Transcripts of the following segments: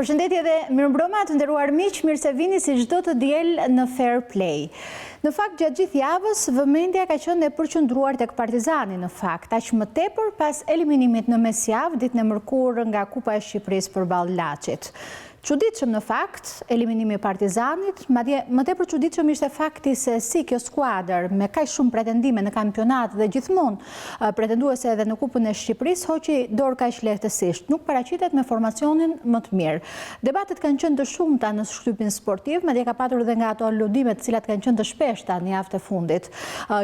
Përshëndetje dhe mirëmbrëma të nderuar miq, mirë se vini si çdo të diel në Fair Play. Në fakt, gjatë gjithë javës, vëmendja ka qenë e përqendruar tek Partizani në fakt, aq më tepër pas eliminimit në mesjavë ditën e mërkurë nga Kupa e Shqipërisë përballë Laçit. Çuditshëm në fakt, eliminimi i Partizanit, madje më tepër çuditshëm ishte fakti se si kjo skuadër me kaq shumë pretendime në kampionat dhe gjithmonë pretenduese edhe në Kupën e Shqipërisë hoqi dorë kaq lehtësisht, nuk paraqitet me formacionin më të mirë. Debatet kanë qenë të shumta në shtypin sportiv, madje ka patur edhe nga ato aludime të cilat kanë qenë të shpeshta në javën e fundit.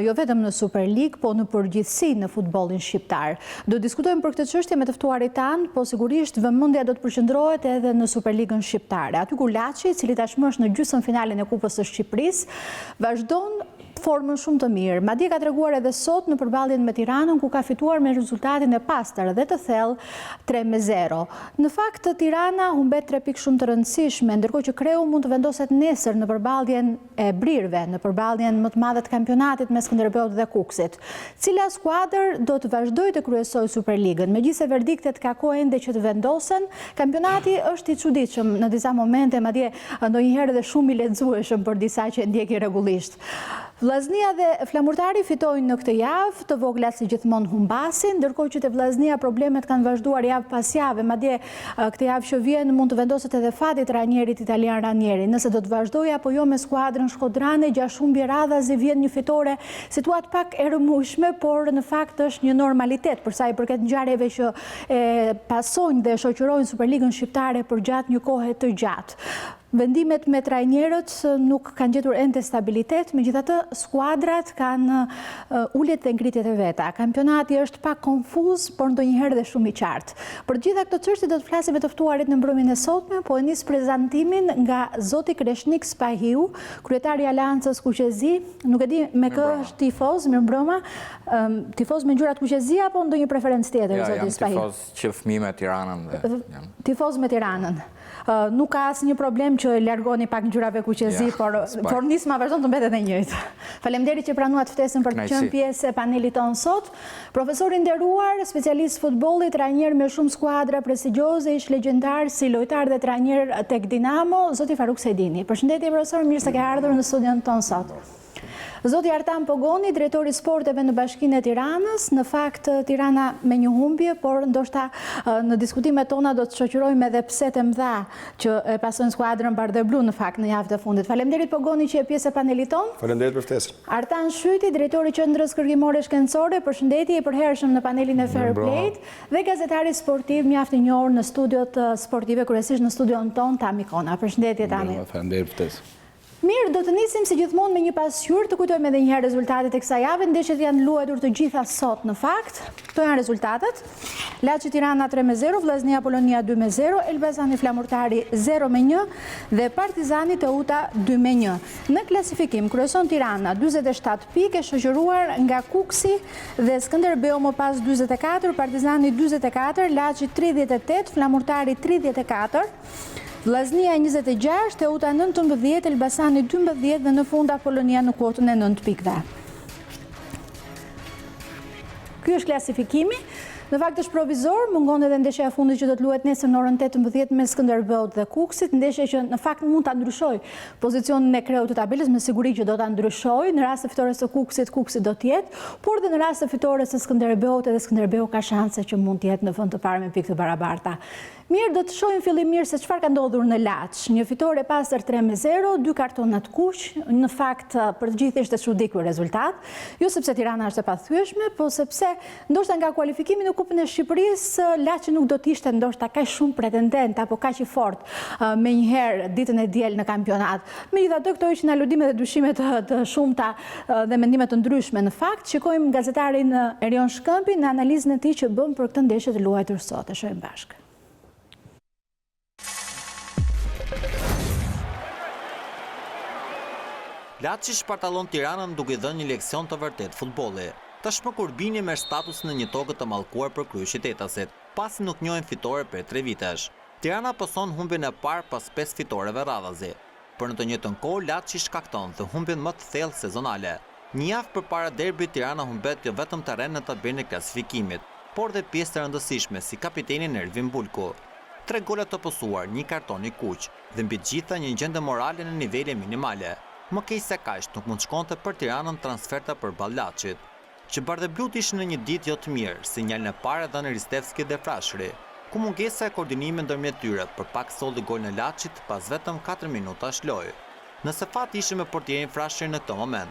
Jo vetëm në Super League, po në përgjithësi në futbollin shqiptar. Do diskutojmë për këtë çështje me të ftuarit tanë, po sigurisht vëmendja do të përqendrohet edhe në Super League shqiptare. Aty ku Laçi, i cili tashmë është në gjysmëfinalen e Kupës së Shqipërisë, vazhdon formën shumë të mirë. Madje ka treguar edhe sot në përballjen me Tiranën ku ka fituar me rezultatin e pastër dhe të thellë 3-0. Në fakt Tirana humbet 3 pikë shumë të rëndësishme, ndërkohë që Kreu mund të vendoset nesër në përballjen e Brirëve, në përballjen më të madhe të kampionatit mes Skënderbeut dhe Kukësit. Cila skuadër do të vazhdojë të kryesojë Superligën? Megjithëse verdiktet ka kohë ende që të vendosen, kampionati është i çuditshëm në disa momente, madje ndonjëherë edhe shumë i lexueshëm për disa që ndjeki rregullisht. Vllaznia dhe Flamurtari fitojnë në këtë javë, të voglat si gjithmonë humbasin, ndërkohë që te Vllaznia problemet kanë vazhduar javë pas jave, madje këtë javë që vjen mund të vendoset edhe fati i trajnerit italian Ranieri, nëse do të vazhdojë apo jo me skuadrën shkodrane, 6 humbje radhazi vjen një fitore, situatë pak e rëmueshme, por në fakt është një normalitet për sa i përket ngjarjeve që pasojnë dhe shoqërojnë Superligën shqiptare për gjatë një kohe të gjatë. Vendimet me trajnerët nuk kanë gjetur ende stabilitet, megjithatë skuadrat kanë uljet dhe ngritjet e veta. Kampionati është pak konfuz, por ndonjëherë dhe shumë i qartë. Për gjitha këto çështje do të flasim me të ftuarit në mbrëmjen e sotme, po e nis prezantimin nga zoti Kreshnik Spahiu, kryetari i Aleancës Kuqezi. Nuk e di me kë është tifoz, mirëmbrëma. Tifoz me ngjyrat Kuqezi apo ndonjë preferencë tjetër zoti Spahiu? Jam tifoz që fëmijë me Tiranën dhe tifoz me Tiranën. Nuk ka asnjë problem që largoni pak ngjyrave Kuqezi, por nisma vazhdon të mbetet e njëjtë. Faleminderit që pranuat ftesën për të qenë pjesë e panelit tonë sot. Profesor i nderuar, specialist futbolli, trajner me shumë skuadra prestigjioze, ish legjendar si lojtar dhe trajner tek Dinamo, zoti Faruk Sedini. Përshëndetje profesor, mirë se ke ardhur në studion tonë sot. Zoti Artan Pogoni, drejtori sporteve në Bashkinë e Tiranës, në fakt Tirana me një humbje, por ndoshta në diskutimet tona do të shoqërojmë edhe pse të mëdha që e pasojnë skuadrën bardhë blu në fakt në javën e fundit. Faleminderit Pogoni që je pjesë e panelit ton. Faleminderit për ftesën. Artan Shyti, drejtori i Qendrës Kërkimore Shkencore, përshëndetje, i përhershëm në panelin e Fair Play dhe gazetari sportiv mjaft i njohur në studiot sportive, kryesisht në studion ton Tami Kona. Përshëndetje Tami. Faleminderit për ftesën. Mirë, do të nisim si gjithmonë me një pasqyrë, të kujtojmë edhe një herë rezultatet e kësaj jave. Ndeshjet janë luajtur të gjitha sot në fakt. Këto janë rezultatet. Laçi Tirana 3-0, Vllaznia Polonia 2-0, Elbasani Flamurtari 0-1 dhe Partizani Teuta 2-1. Në klasifikim kryeson Tirana 47 pikë, shoqëruar nga Kuksi dhe Skënderbeu më pas 44, Partizani 44, Laçi 38, Flamurtari 34. Vllaznia 26, Teuta 19, Elbasani 12 dhe në fund Polonia në kuotën e 9 pikëve. Ky është klasifikimi. Në fakt është provizor, mungon edhe ndeshja e fundit që do të luhet nesër në orën 18 me Skënderbeut dhe Kukësit, ndeshje që në fakt mund ta ndryshojë pozicionin e Kreut të tabelës, me siguri që do ta ndryshojë. Në rast të fitores së Kukësit, Kukësi do të jetë, por dhe në rast të fitores së Skënderbeut, edhe Skënderbeu ka shanse që mund të jetë në vend të parë me pikë të barabarta. Mirë, do të shohim fillimisht se çfarë ka ndodhur në Laç. Një fitore pastër 3-0, 2 kartona të kuq. Në fakt për të gjithë ishte çudik ky rezultat, jo sepse Tirana është e pathyeshme, po sepse ndoshta nga kualifikimi në Kupën e Shqipërisë, Laçi nuk do të ishte ndoshta kaq shumë pretendent apo kaq i fortë me njëherë ditën e diel në kampionat. Megjithatë, këto ishin aludime dhe dyshime të shumta dhe mendime të ndryshme. Në fakt, shikojmë gazetarin Erion Shkëmpi në analizën e tij që bën për këtë ndeshje të luajtur sot. E shohim bashkë. Laçi shpartallon Tiranën duke dhënë një leksion të vërtet futbolli. Tashmë kur bini me status në një tokë të mallkuar për krye qytetasit, pasi nuk njohin fitore për 3 vitesh. Tirana poson humbjen e parë pas 5 fitoreve radhazi. Por në të njëjtën kohë Laçi shkakton të humbjen më të thellë sezonale. Një javë përpara derbit Tirana humbet jo vetëm terren në tabelën e klasifikimit, por dhe pjesë të rëndësishme si kapiteni Ervin Bulku. 3 gola të posuar, 1 karton i kuq, dhe mbi të gjitha një gjendje morale në nivele minimale. Më keq se kaq nuk mund shkonte për Tiranën transferta për Ballaçit, që bardhëblut ishin në një ditë jo të mirë, sinjalin e parë dhënë Ristevski dhe Frashëri, ku mungesa e koordinimit ndërmjet tyre për pak solli gol në Laçit pas vetëm 4 minutash lojë. Nëse fati ishte me portierin Frashëri në këtë moment,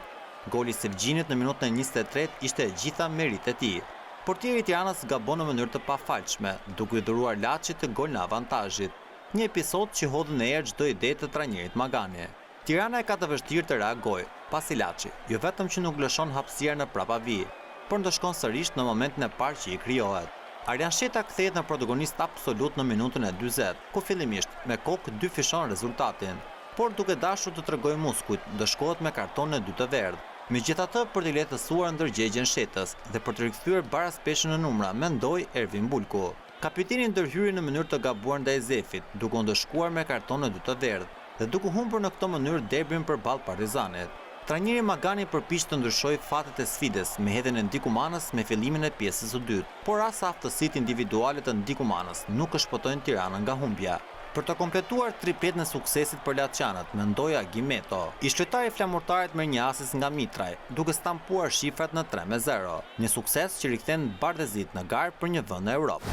goli i Sevgjinit në minutën e 23 ishte e gjitha merit e tij. Portieri i Tiranës gabon në mënyrë të pafalshme, duke i dhuruar Laçit të gol në avantazhit. Një episod që hodhi në erë çdo ide të trajnerit Magani. Tirana e ka të vështirë të reagojë, pasi Laçi jo vetëm që nuk lëshon hapësirë në prapavi, por ndëshkon sërish në momentin e parë që i krijohet. Arjan Sheta kthehet në protagonist absolut në minutën e 40, ku fillimisht me kokë 2 fishon rezultatin, por duke dashur të tregojë muskujt, dëshkohet me kartonin e 2 të verdh. Megjithatë, për të lehtësuar ndërgjegjen Shetës dhe për të rikthyer baraspeshën në numra, mendoi Ervin Bulku. Kapiteni ndërhyri në mënyrë të gabuar ndaj Zefit, duke u ndëshkuar me kartonin e 2 të verdh dhe duke humbur në këtë mënyrë derbin përballë Partizanit. Trajneri Magani përpiq të ndryshojë fatet e sfidës me hedhjen e Ndikumanës me fillimin e pjesës së dytë, por as aftësitë individuale të Ndikumanës nuk e shpëtojnë Tiranën nga humbja. Për të kompletuar triplet në suksesit për Laçanët, mendoi Agimeto. Ish lojtari flamurtarit merr një asis nga Mitraj, duke stampuar shifrat në 3-0, një sukses që rikthen Bardhëzit në garë për një vend në Europë.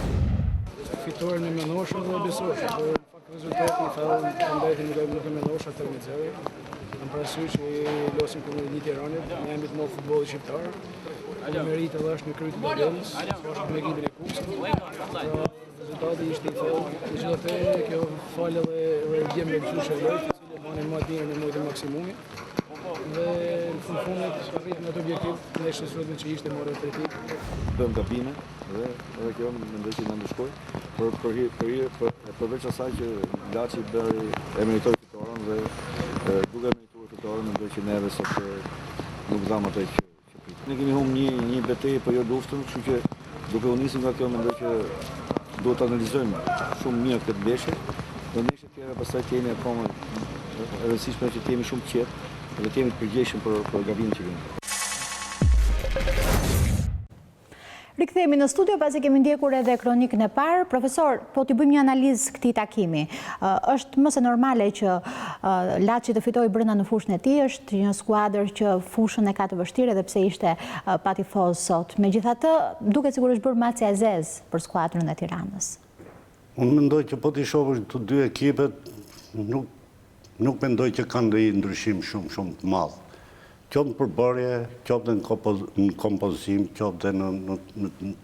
Fitoren e Menosha dhe Besosha, por në fakt rezultati i thellë të mbajtën nuk e Menosha 3-0. Kam parasysh që losim kundër një Tiranit, ne jemi të njohur futbollit shqiptar. Ai merit edhe është në krye të tabelës, është me ekipin e Kupës. Rezultati ishte i thellë, megjithatë kjo fal edhe reagim me gjyshë lojë, i cili banë më mirë në mojë maksimumi. Dhe në fundit arritëm atë objektiv, ne shpresojmë që ishte morë tretik. Bëm gabime dhe edhe kjo mendoj që na ndeshkoi, përveç asaj që Laçi bëri e meritoi fitoren dhe duke merituar fitoren mendoj që neve sot nuk dham atë që prit. Ne kemi humbur një betejë për jo luftën, kështu që duke u nisur nga kjo mendoj që duhet të analizojmë shumë mirë këtë ndeshje. Në ndeshjet tjera pastaj kemi akoma e rëndësishme që kemi shumë qetë dhe të jemi të përgjegjshëm për gabimin që kemi. Rikthehemi në studio pasi kemi ndjekur edhe kronikën e parë. Profesor, po t'i bëjmë një analizë këtij takimi. Është më se normale që Laçi të fitojë brenda në fushën e tij, është një skuadër që fushën e ka të vështirë edhe pse ishte pa tifoz sot. Megjithatë, duket sikur është bërë maci e zezë për skuadrën e Tiranës. Unë mendoj që po t'i shohësh të dy ekipet, nuk mendoj që kanë ndonjë ndryshim shumë të madh. Qoftë në përbërje, qoftë në kompozim, qoftë në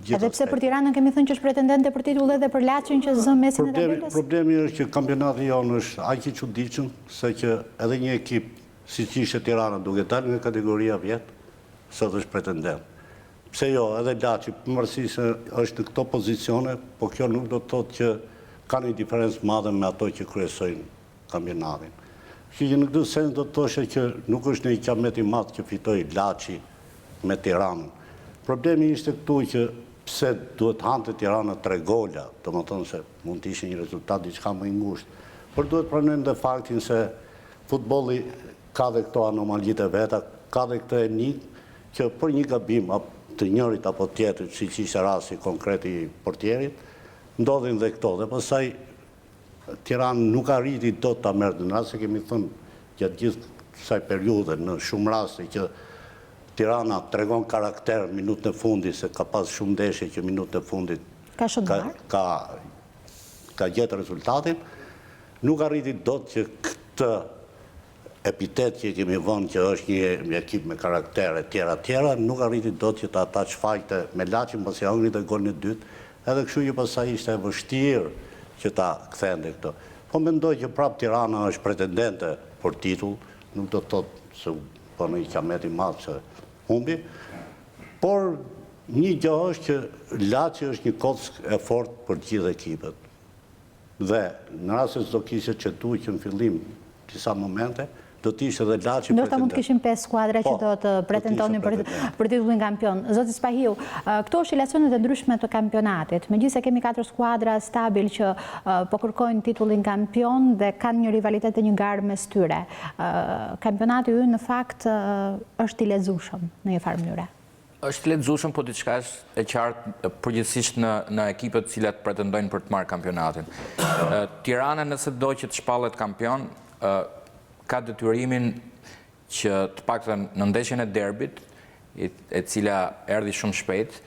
gjithë. Edhe pse për Tiranën kemi thënë që është pretendente për titull edhe për Laçin që zë mesin e tabelës? Problemi është që kampionati jonë është aq i çuditshëm se që edhe një ekip siç ishte Tirana duke dalë nga kategoria vjet, sot është pretendent. Pse jo, edhe Laçi, pavarësisht se është në këto pozicione, po kjo nuk do të thotë që ka një diferencë madhe me ato që kryesojnë kampionatin. Që në këtë sens do të thoshe që nuk është një qamet i madh që fitoi Laçi me Tiranën. Problemi ishte këtu që pse duhet hante Tirana 3 gola, domethënë se mund të ishte një rezultat diçka më i ngushtë. Por duhet pranojmë dhe faktin se futbolli ka dhe këto anomalitë e veta, ka dhe këtë enigmë që për një gabim të njërit apo tjetrit, siç ishte rasti konkret i portierit, ndodhin dhe këto. Dhe pastaj Tirana nuk arriti dot ta merrte në rast se kemi thënë gjatë gjithë kësaj periudhe në shumë raste që Tirana tregon karakter minutën e fundit, se ka pas shumë ndeshje që minutën e fundit ka gjetë rezultatin, nuk arriti dot që këtë epitet që kemi vënë që është një ekip me karakter e tjera, nuk arriti dot që ta shfaqte me Laçin pasi hëngrit e golin e dytë, edhe kështu që pastaj ishte e vështirë që ta kthente këto. Po mendoj që prapë Tirana është pretendente për titull, nuk do të thotë se po në i qamet i madh që humbi, por një gjë është që Laçi është një kock e fortë për gjithë ekipet. Dhe në rast se do kishte çetuar që në fillim disa momente, do të ishte edhe Laçi pretendent. Ndoshta mund të kishim 5 skuadra që do të pretendonin për titullin kampion. Zoti Spahiu, këto oscilacionet e ndryshme të kampionatit, megjithëse kemi 4 skuadra stabil që po kërkojnë titullin kampion dhe kanë një rivalitet e një garë mes tyre. Kampionati ynë në fakt është i lezetshëm në një farë mënyrë. Është lexueshëm, po diçka është e qartë përgjithsisht në ekipet të cilat pretendojnë për të marrë kampionatin. Tirana nëse do që të shpallet kampion, ka detyrimin që të paktën në ndeshjen e derbit, e cila erdhi shumë shpejt,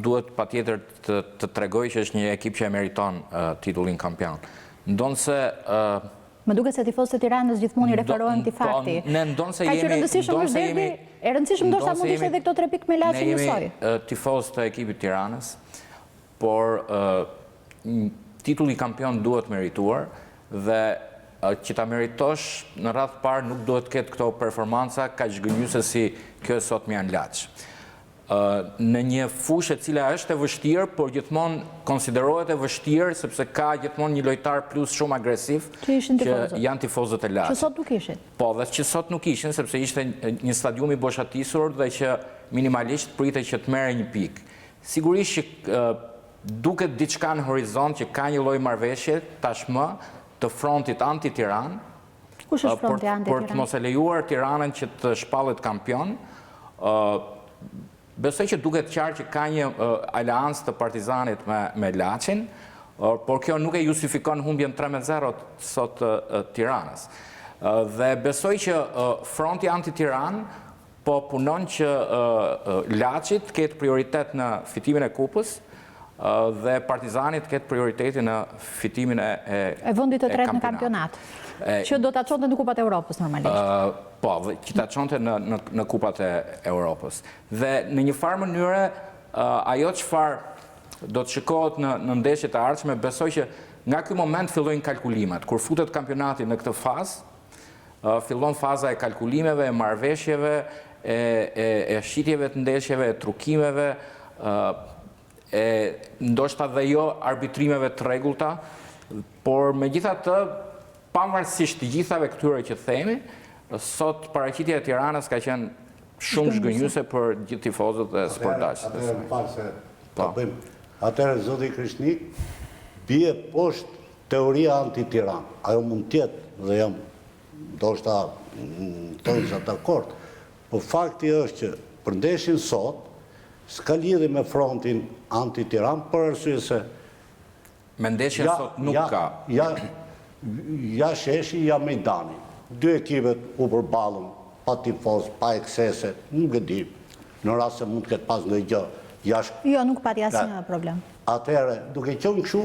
duhet patjetër të tregojë që është një ekip që e meriton titullin kampion. Ndonse Më duket se tifozët e Tiranës gjithmonë i referohen këtij fakti. Ne ndonse Ka që jemi, rëndësishëm është derbi, e rëndësishëm ndoshta mund të ishte edhe këto 3 pikë me Laçin njësoj. Ne jemi tifozë të ekipit Tiranës, por titulli kampion duhet merituar dhe që ta meritosh në radhë parë nuk duhet ketë këto performanca kaq gënjyese si kjo sot me janë Laç. Në një fushë e cila është e vështirë, por gjithmonë konsiderohet e vështirë sepse ka gjithmonë një lojtar plus shumë agresiv Që ishin që tifozët. janë tifozët e Laçit. Që sot nuk ishin. Po, dhe që sot nuk ishin, sepse ishte një stadium i boshatisur dhe që minimalisht pritet që të merre një pikë. Sigurisht që duket diçka në horizont që ka një lloj marrëveshje tashmë të frontit anti-Tiranë, Kush është fronti për të anti-Tiranë? mos e lejuar Tiranën që të shpallet kampion. Besoj që duket qartë që ka një aleancë të Partizanit me Laçin, por kjo nuk e justifikon humbjen 3-0 sot Tiranës. Dhe besoj që fronti anti-Tiranë po punon që Laçit ketë prioritet në fitimin e kupës dhe Partizanit ketë prioritetin në fitimin E vendit të tretë në kampionat. Që do ta çonte në Kupat e Evropës normalisht. Po, që ta çonte në Kupat e Evropës. Dhe në një farë mënyre, ajo çfarë do të shikohet në ndeshjet e ardhshme, besoj që nga ky moment fillojnë kalkulimet. Kur futet kampionati në këtë fazë, fillon faza e kalkulimeve, e marrëveshjeve, e shitjeve të ndeshjeve, e trukimeve, ndoshta dhe jo arbitrimeve të rregullta, por megjithatë, pavarësisht të gjithave këtyre që themi, sot paraqitja e Tiranës ka qenë shumë zhgënjyese për gjithë tifozët dhe sportaqët. Atëherë më falë se ta bëjmë. Atëherë, zoti Krishnik, bie poshtë teoria anti-Tiranë. Ajo mund tjetë dhe jam ndoshta tonë sa dakord, po fakti është që për ndeshjen sot s'ka lidhje me frontin anti-Tiranë për arsye se Me ndeshjen sot nuk ka. Ja sheshi, ja Mejdani. 2 ekipet u përballën, pa tifoz, pa eksese, nuk e di. Në rast se mund të ketë pas ndonjë gjë jashtë. Jo, nuk pati asnjë problem. Atëherë, duke qenë kështu,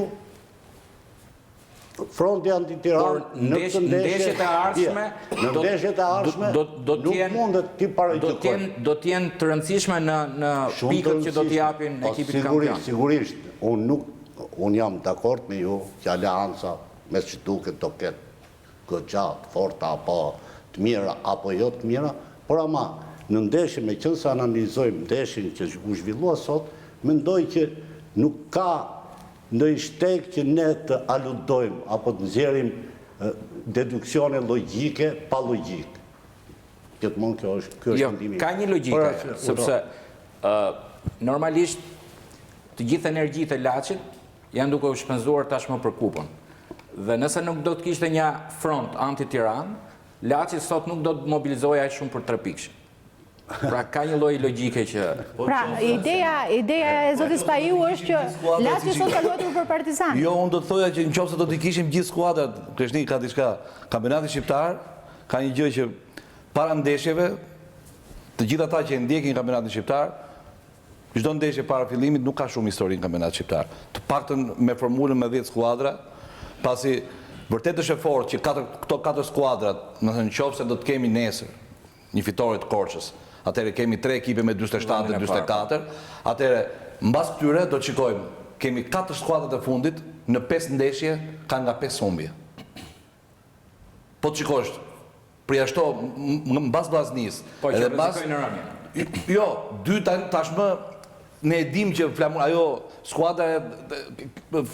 fronti anti-Tiranë në këtë ndeshjet e ardhshme në ndeshjet e ardhshme nuk mundet ti paraqitoj. Do të jenë të rëndësishme në pikët që do t'i japin ekipit kampion. Sigurisht, unë jam dakord me ju që aleanca mes që duket do ketë gjatë, forta, apo të mira, apo jo të mira, por ama në ndeshje me qënë se analizojmë ndeshjen që u zhvillua sot, mendoj që nuk ka ndonjë shteg që ne të aludojmë apo të nxjerrim deduksione logjike pa logjikë. Gjithmonë kjo është ndimi. Ka një logjike, sepse normalisht të gjithë energjitë e Laçit janë duke u shpenzuar tashmë për kupën. Dhe nëse nuk do të kishte një front anti-Tiranë, Laçi sot nuk do të mobilizohej aq shumë për 3 pikë. Pra ka një lloj logjike që... Pra, ideja e zotit Spahiu është që Laçi sot ka luajtur për Partizan. Jo, unë do të thoja që nëse do t'i kishim gjithë skuadrat, Krishnik ka diçka, kampionati shqiptar ka një gjë që para ndeshjeve, të gjithë ata që e ndjekin kampionatin shqiptar, çdo ndeshje para fillimit nuk ka shumë histori në kampionatin shqiptar. Të paktën me formulën me 10 skuadra, pasi vërtet është e fortë që këto 4 skuadrat, nëse do të kemi nesër një fitore të Korçës, atëherë kemi 3 ekipe me 47 dhe 44, atëherë mbas këtyre do të shikojmë, kemi 4 skuadrat e fundit, në 5 ndeshje kanë nga 5 humbje. Po të shikosh, përjashto mbas vllaznisë, po që rrezikojnë në rënje. Jo, 2 tashmë ne e dim që ajo skuadra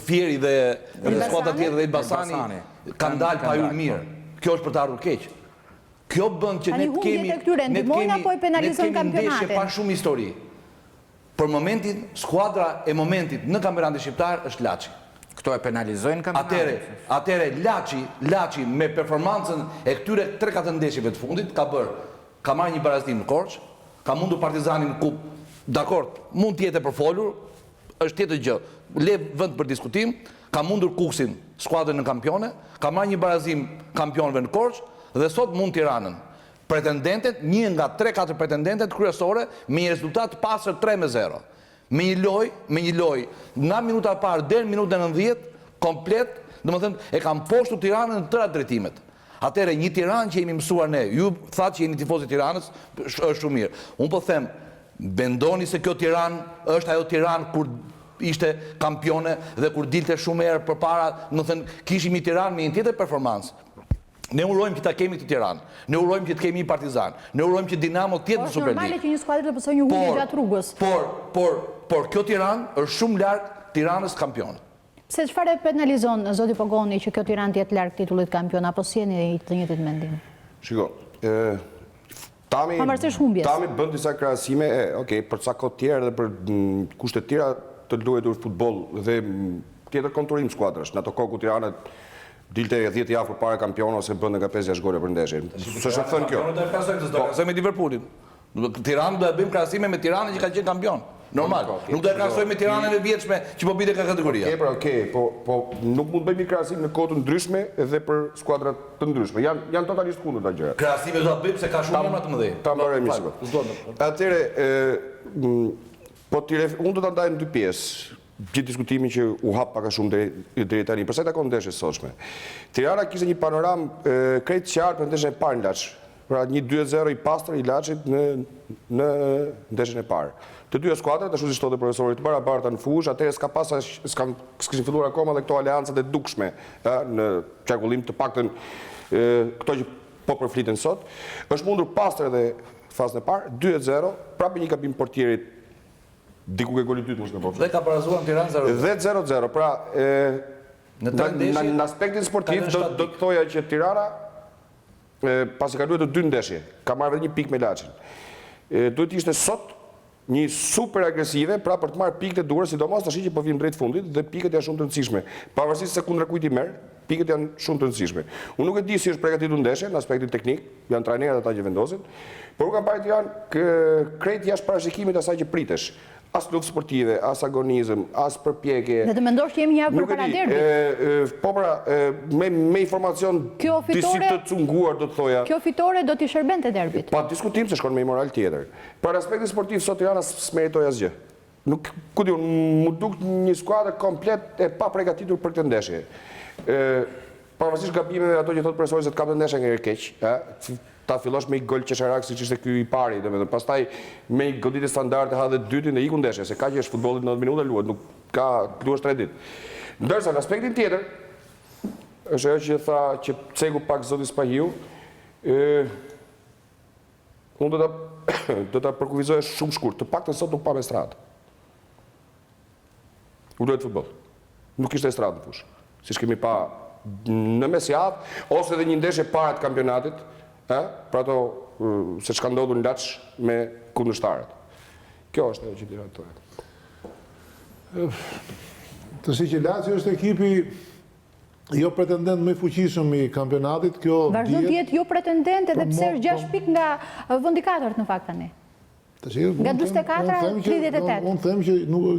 Fieri dhe skuadra tjetër dhe Elbasani kanë dalë pa hyrë mirë. Kjo është për të ardhur keq. Kjo bën që ne të kemi ndeshje pa shumë histori. Për momentin, skuadra e momentit në kampionatin shqiptar është Laçi. Këto e penalizojnë kampionatin. Atëre Laçi me performancën e këtyre 3-4 ndeshjeve të fundit ka marrë një barazim në Korçë, ka mundur Partizanin në kupë, dakord, mund t'jetë e përfolur, është tjetër gjë, le vend për diskutim, ka mundur Kuksin skuadrën në kampione, ka marrë një barazim kampionëve në Korçë, dhe sot mund Tiranën. Pretendentet, një nga 3-4 pretendentet kryesore, me një rezultat pasër 3-0. Me një loj, nga minuta parë deri në minutën 90, komplet, domethënë e kam poshtur Tiranën në tëra drejtimet. Atëherë një Tiranë që jemi mësuar ne, ju thatë që jeni tifozi Tiranës, është shumë mirë. Unë po them, mendoni se kjo Tiranë është ajo Tiranë kur ishte kampione dhe kur dilte shumë herë përpara, domethënë kishim një Tiranë me një tjetër performancë. Ne urojmë që ta kemi këtë Tiranë, ne urojmë që të kemi një Partizan, ne urojmë që Dinamo të jetë në Superligë. Është normale që një skuadër të pësoj një humbje gjatë rrugës. Por kjo Tiranë është shumë larg Tiranës kampion. Se çfarë penalizon zoti Pogoni që kjo Tiranë të jetë larg titullit kampion, apo si jeni të njëjtit mendim? Shiko, Tami bën disa krahasime, për ca kohë tjerë dhe për kushte tjera të luajtur futboll dhe tjetër konturim skuadrash. Në ato kohë ku Tirana dilte 10 javë përpara kampion ose bën nga 5-6 gole për ndeshje. S'është thënë kjo. Do të krahasojmë me Liverpoolin. Tiranë do e bëjmë krahasime me Tiranën që ka qenë kampion. Normal. Nuk do e krahasojmë me Tiranën e vjetshme që po bide ka kategoria. Po nuk mund të bëjmë krahasim në kohë të ndryshme dhe për skuadra të ndryshme. Janë totalisht kundër këto gjëra. Krahasime do ta bëjmë se ka shumë emra të mëdhenj. Ta mbaroj mirë. Atëre, unë do ta ndaj në dy pjesë. Gjithë diskutimin që u hap pak a shumë deri tani. Përsa i takon ndeshjes së sotshme. Tirana kishte një panoramë krejt qartë për ndeshjen e parë në Laç. Pra një 2-0 i pastër i Laçit në ndeshjen e parë. Të dyja skuadrat, ashtu siç thotë profesori, të barabarta në fushë, atëherë s'kishin filluar akoma dhe këto aleancat e dukshme në qarkullim, të paktën këto që po përfliten sot. Është mundur pastër edhe fazën e parë, 2-0, prapë një gabim portierit. Diku ke goli dytë mos në Dhe ka parazuar në Tiranë 0-0. Dhe 0-0, pra në aspektin sportiv do të thoja që Tirana pasi ka luajtur 2 ndeshje, ka marrë vetëm 1 pikë me Laçin. Duhet ishte sot një super agresive, pra për të marrë pikët e duhur, sidomos tash që po vim drejt fundit dhe pikët janë shumë të rëndësishme. Pavarësisht se kundra kujt i merr, pikët janë shumë të rëndësishme. Unë nuk e di si është përgatitur ndeshja në aspektin teknik, janë trajnerët ata që vendosin, por u kam parë Tiranë krejt jashtë parashikimit asaj që pritesh. As luftë sportive, as agonizëm, as përpjekje. Dhe të mendosh që jemi një për para derbit. Po pra, me informacion disi të cunguar, do të thoja. Kjo fitore do t'i shërbente derbit. Pa diskutim se shkon me një moral tjetër. Për aspektin sportiv, sot Tirana s'meritoi asgjë. Nuk, ku di unë, mu duk një skuadër komplet e pa përgatitur për këtë ndeshje. Pavarësisht gabimeve ato që thotë profesori se të kapte ndeshja nga herë keq, ta fillosh me i gol qesharak si që ishte ky i pari, pastaj me i goditje standarde ha dhe dytin dhe iku ndeshje, se ka që është futbollit 90 minuta luhet, nuk ka luash 3 ditë. Ndërsa në aspektin tjetër, është ajo që tha që cegu pak zoti Spahiu, unë do ta përkufizoja shumë shkurt, të paktën sot nuk pa me stradë. U luhet futboll. Nuk ishte stradë në fushë. Siç kemi pa në mesjavë, ose edhe një ndeshje para të kampionatit, pra ato se çka ndodhur në Laç me kundërshtarët. Kjo është ajo që dira të thoya. Të si që Laçi është ekipi jo pretendent më i fuqishëm i kampionatit, kjo vazhdon të jetë jo pretendent edhe pse është 6 pikë nga vendi 4 në fakt tani. Nga 44 38. Unë them që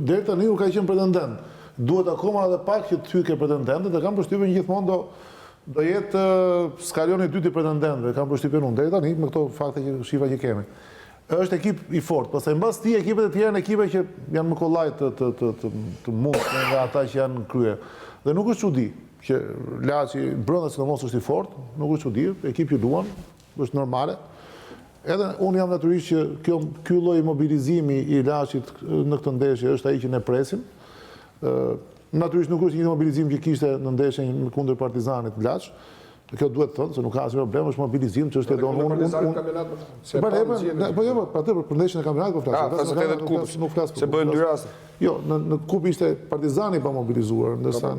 deri tani nuk ka qenë pretendent. Duhet akoma edhe pak që të hyjë pretendentët dhe kam përshtypjen gjithmonë do jetë skalioni i dytë i pretendentëve, kam përshtypjen unë deri tani me këto fakte që shifa që kemi. Është ekip i fortë, pastaj mbas tij ekipet e tjera janë ekipe që janë më kollaj të mundshme nga ata që janë në krye. Dhe nuk është çudi që Laçi brenda sidomos është i fortë, nuk është çudi, ekip që luan, është normale. Edhe unë jam natyrisht që ky lloj mobilizimi i Laçit në këtë ndeshje është ai që ne presim. Natyrisht nuk është një mobilizim që kishte në ndeshjen kundër Partizanit në Laç. Kjo duhet të thonë se nuk ka asnjë problem, është mobilizim që është edhe po jo, për ndeshjen e kampionatit po flas. Nuk flas. Se bëhen 2 raste. Jo, në kupë ishte Partizani pa mobilizuar, ndërsa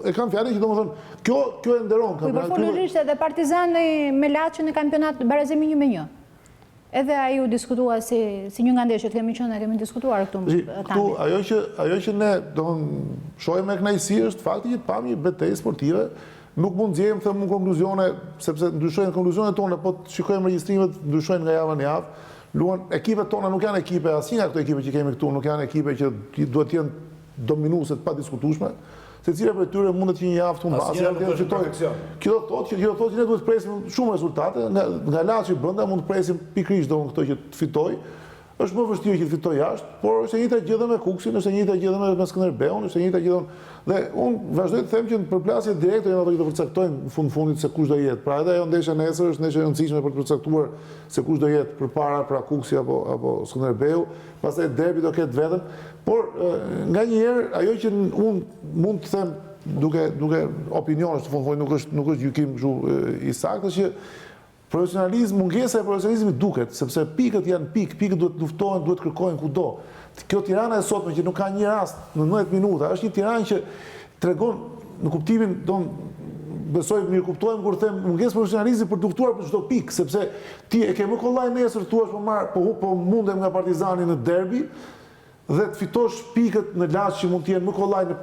e kam fjalën që domethënë kjo e nderon kampionatin. Po folërisht edhe Partizani me Laçin në kampionat barazimi 1-1. Edhe ai u diskutua si një nga ndeshjet kemi diskutuar këtu tani. Ajo që ne shohim me kënaqësi është fakti që pam një betejë sportive nuk mund zgjem thëmë konkluzione, sepse ndryshojnë konkluzione tona, po të shikojmë regjistrimet, ndryshojnë nga javë në javë. Luan, ekipet tona nuk janë ekipe, asnjëra këto ekipe që kemi këtu, nuk janë ekipe që duhet të jenë dominuese të padiskutueshme. Secila prej tyre mundet që një javë të humbasë, janë fitojnë. Kjo do thotë që ne duhet të presim shumë rezultate, nga Laçi brenda mund të presim pikërisht domun këto që të fitojë. Është më vështirë që të fitoj jashtë, por është e njëjta gjë edhe me Kuksin, është e njëjta gjë edhe me Skënderbeun, është e njëjta gjë dhe unë vazhdoj të them që në përplasje direkte janë ato që do përcaktojnë në fundit se kush do jetë. Pra edhe ajo ndeshja nesër është ndeshje e rëndësishme për të përcaktuar se kush do jetë përpara pra Kuksi apo Skënderbeu, pastaj derbi do ketë vetëm, por nganjëherë ajo që unë mund të them duke opinionesh në fund nuk është gjykim kështu i saktë që mungesa e profesionalizmit duket, sepse pikët janë pikët duhet luftohen, duhet kërkojnë kudo. Kjo Tirana e sotme që nuk ka një rast në 90 minuta, është një Tiranë që tregon në kuptimin, besoj mirë kuptojmë kur them mungesë profesionalizmi për të luftuar për çdo pikë, sepse ti e ke më kollaj nesër thuash po mundem nga Partizani në derbi dhe të fitosh pikët në Laç që mund të jenë më kollaj në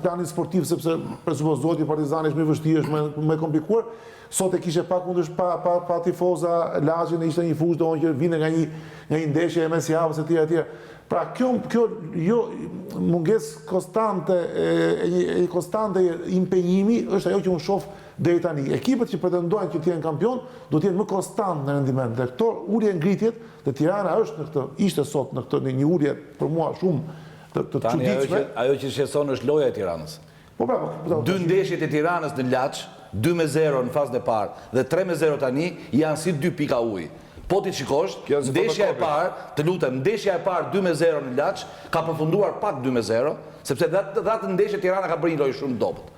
planin sportiv, sepse presupozohet që Partizani është më i vështirë, është më komplikuar. Sot e kishe pak mundësh pa tifoza Laçin, ishte një fushë doon që vinte nga një ndeshje e mesjavës e tjera. Pra kjo jo mungesë konstante impenjimi është ajo që unë shoh deri tani. Ekipet që pretendojnë që të jenë kampion do të jenë më konstant në rendiment. Dhe këto ulje ngritjet dhe Tirana është në këtë, ishte sot në këtë një ulje për mua shumë të çuditshme. Ajo që shqetëson është loja e Tiranës. Po bravo. 2 ndeshjet e Tiranës në Laç, 2-0 në fazën e parë dhe 3-0 tani janë si 2 pika ujë. Po ti shikosh, ndeshja e parë, të lutem, ndeshja e parë 2-0 në Laç ka përfunduar pak 2-0, sepse datë ndeshje Tirana ka bërë një lojë shumë dobët.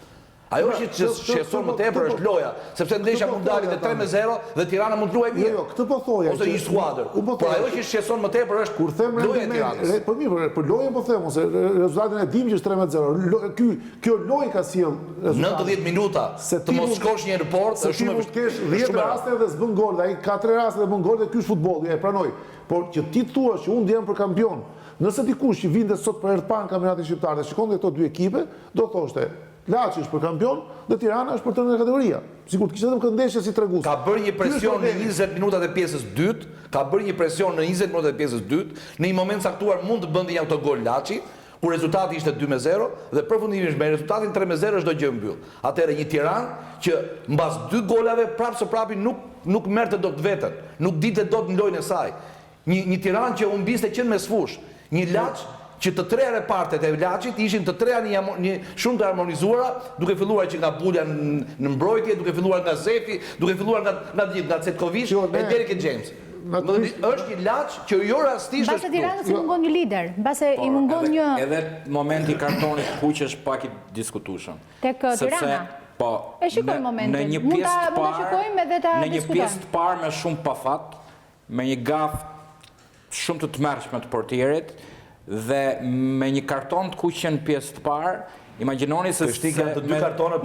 Ajo që shqetëson më tepër është loja, sepse ndeshja mund dalë dhe 3-0 dhe Tirana mund luajë mirë. Jo, këtë po thoja. Ose një skuadër. Por ajo që shqetëson më tepër është kur them loja e Tiranës. Po mirë, për lojën po them, ose rezultatin e dim që është 3-0. Kjo lojë ka sjell rezultat. 90 minuta të mos shkosh një në portë është shumë e vështirë. Kesh 10 raste dhe s'bën gol, ai ka 3 raste dhe bën gol dhe ky është futbolli, e pranoj. Por që ti thua që unë jam për kampion, nëse dikush që vinte sot për herë të parë në kampionatin shqiptar dhe shikonte këto dy ekipe, do thoshte Laçi është për kampion dhe Tirana është për të në kategoria. Sigurt kishte vetëm këtë ndeshje si tregues. Ka bërë një presion në 20 minutat e pjesës dytë, në një moment caktuar mund të bënte një autogol Laçi, ku rezultati ishte 2-0 dhe përfundimisht me rezultatin 3-0 çdo gjë mbyll. Atëherë një Tiranë që mbas 2 golave prapë së prapi nuk merrte dot veten, nuk dilte dot në lojën e saj. Një Tiranë që u mbiste qenë me sfush, një Laç që të tre repartet e Laçit ishin të treja një shumë të harmonizuara, duke filluar që nga Bulja në mbrojtje, duke filluar nga Zefi, duke filluar nga Cetkovic e deri ke James. Është një Laç që jo rastisht Mbase Tiranës i mungon një lider, mbase i mungon një... Edhe momenti i kartonit kuq është pak i diskutueshëm. Tek Tirana? Po, e shikoj momentin. Në një pjesë të parë me shumë pafat, me një gaf shumë të tmerrshme të portierit, dhe me një karton të kuq në pjesë të parë, imagjinoni se janë të 2 kartonat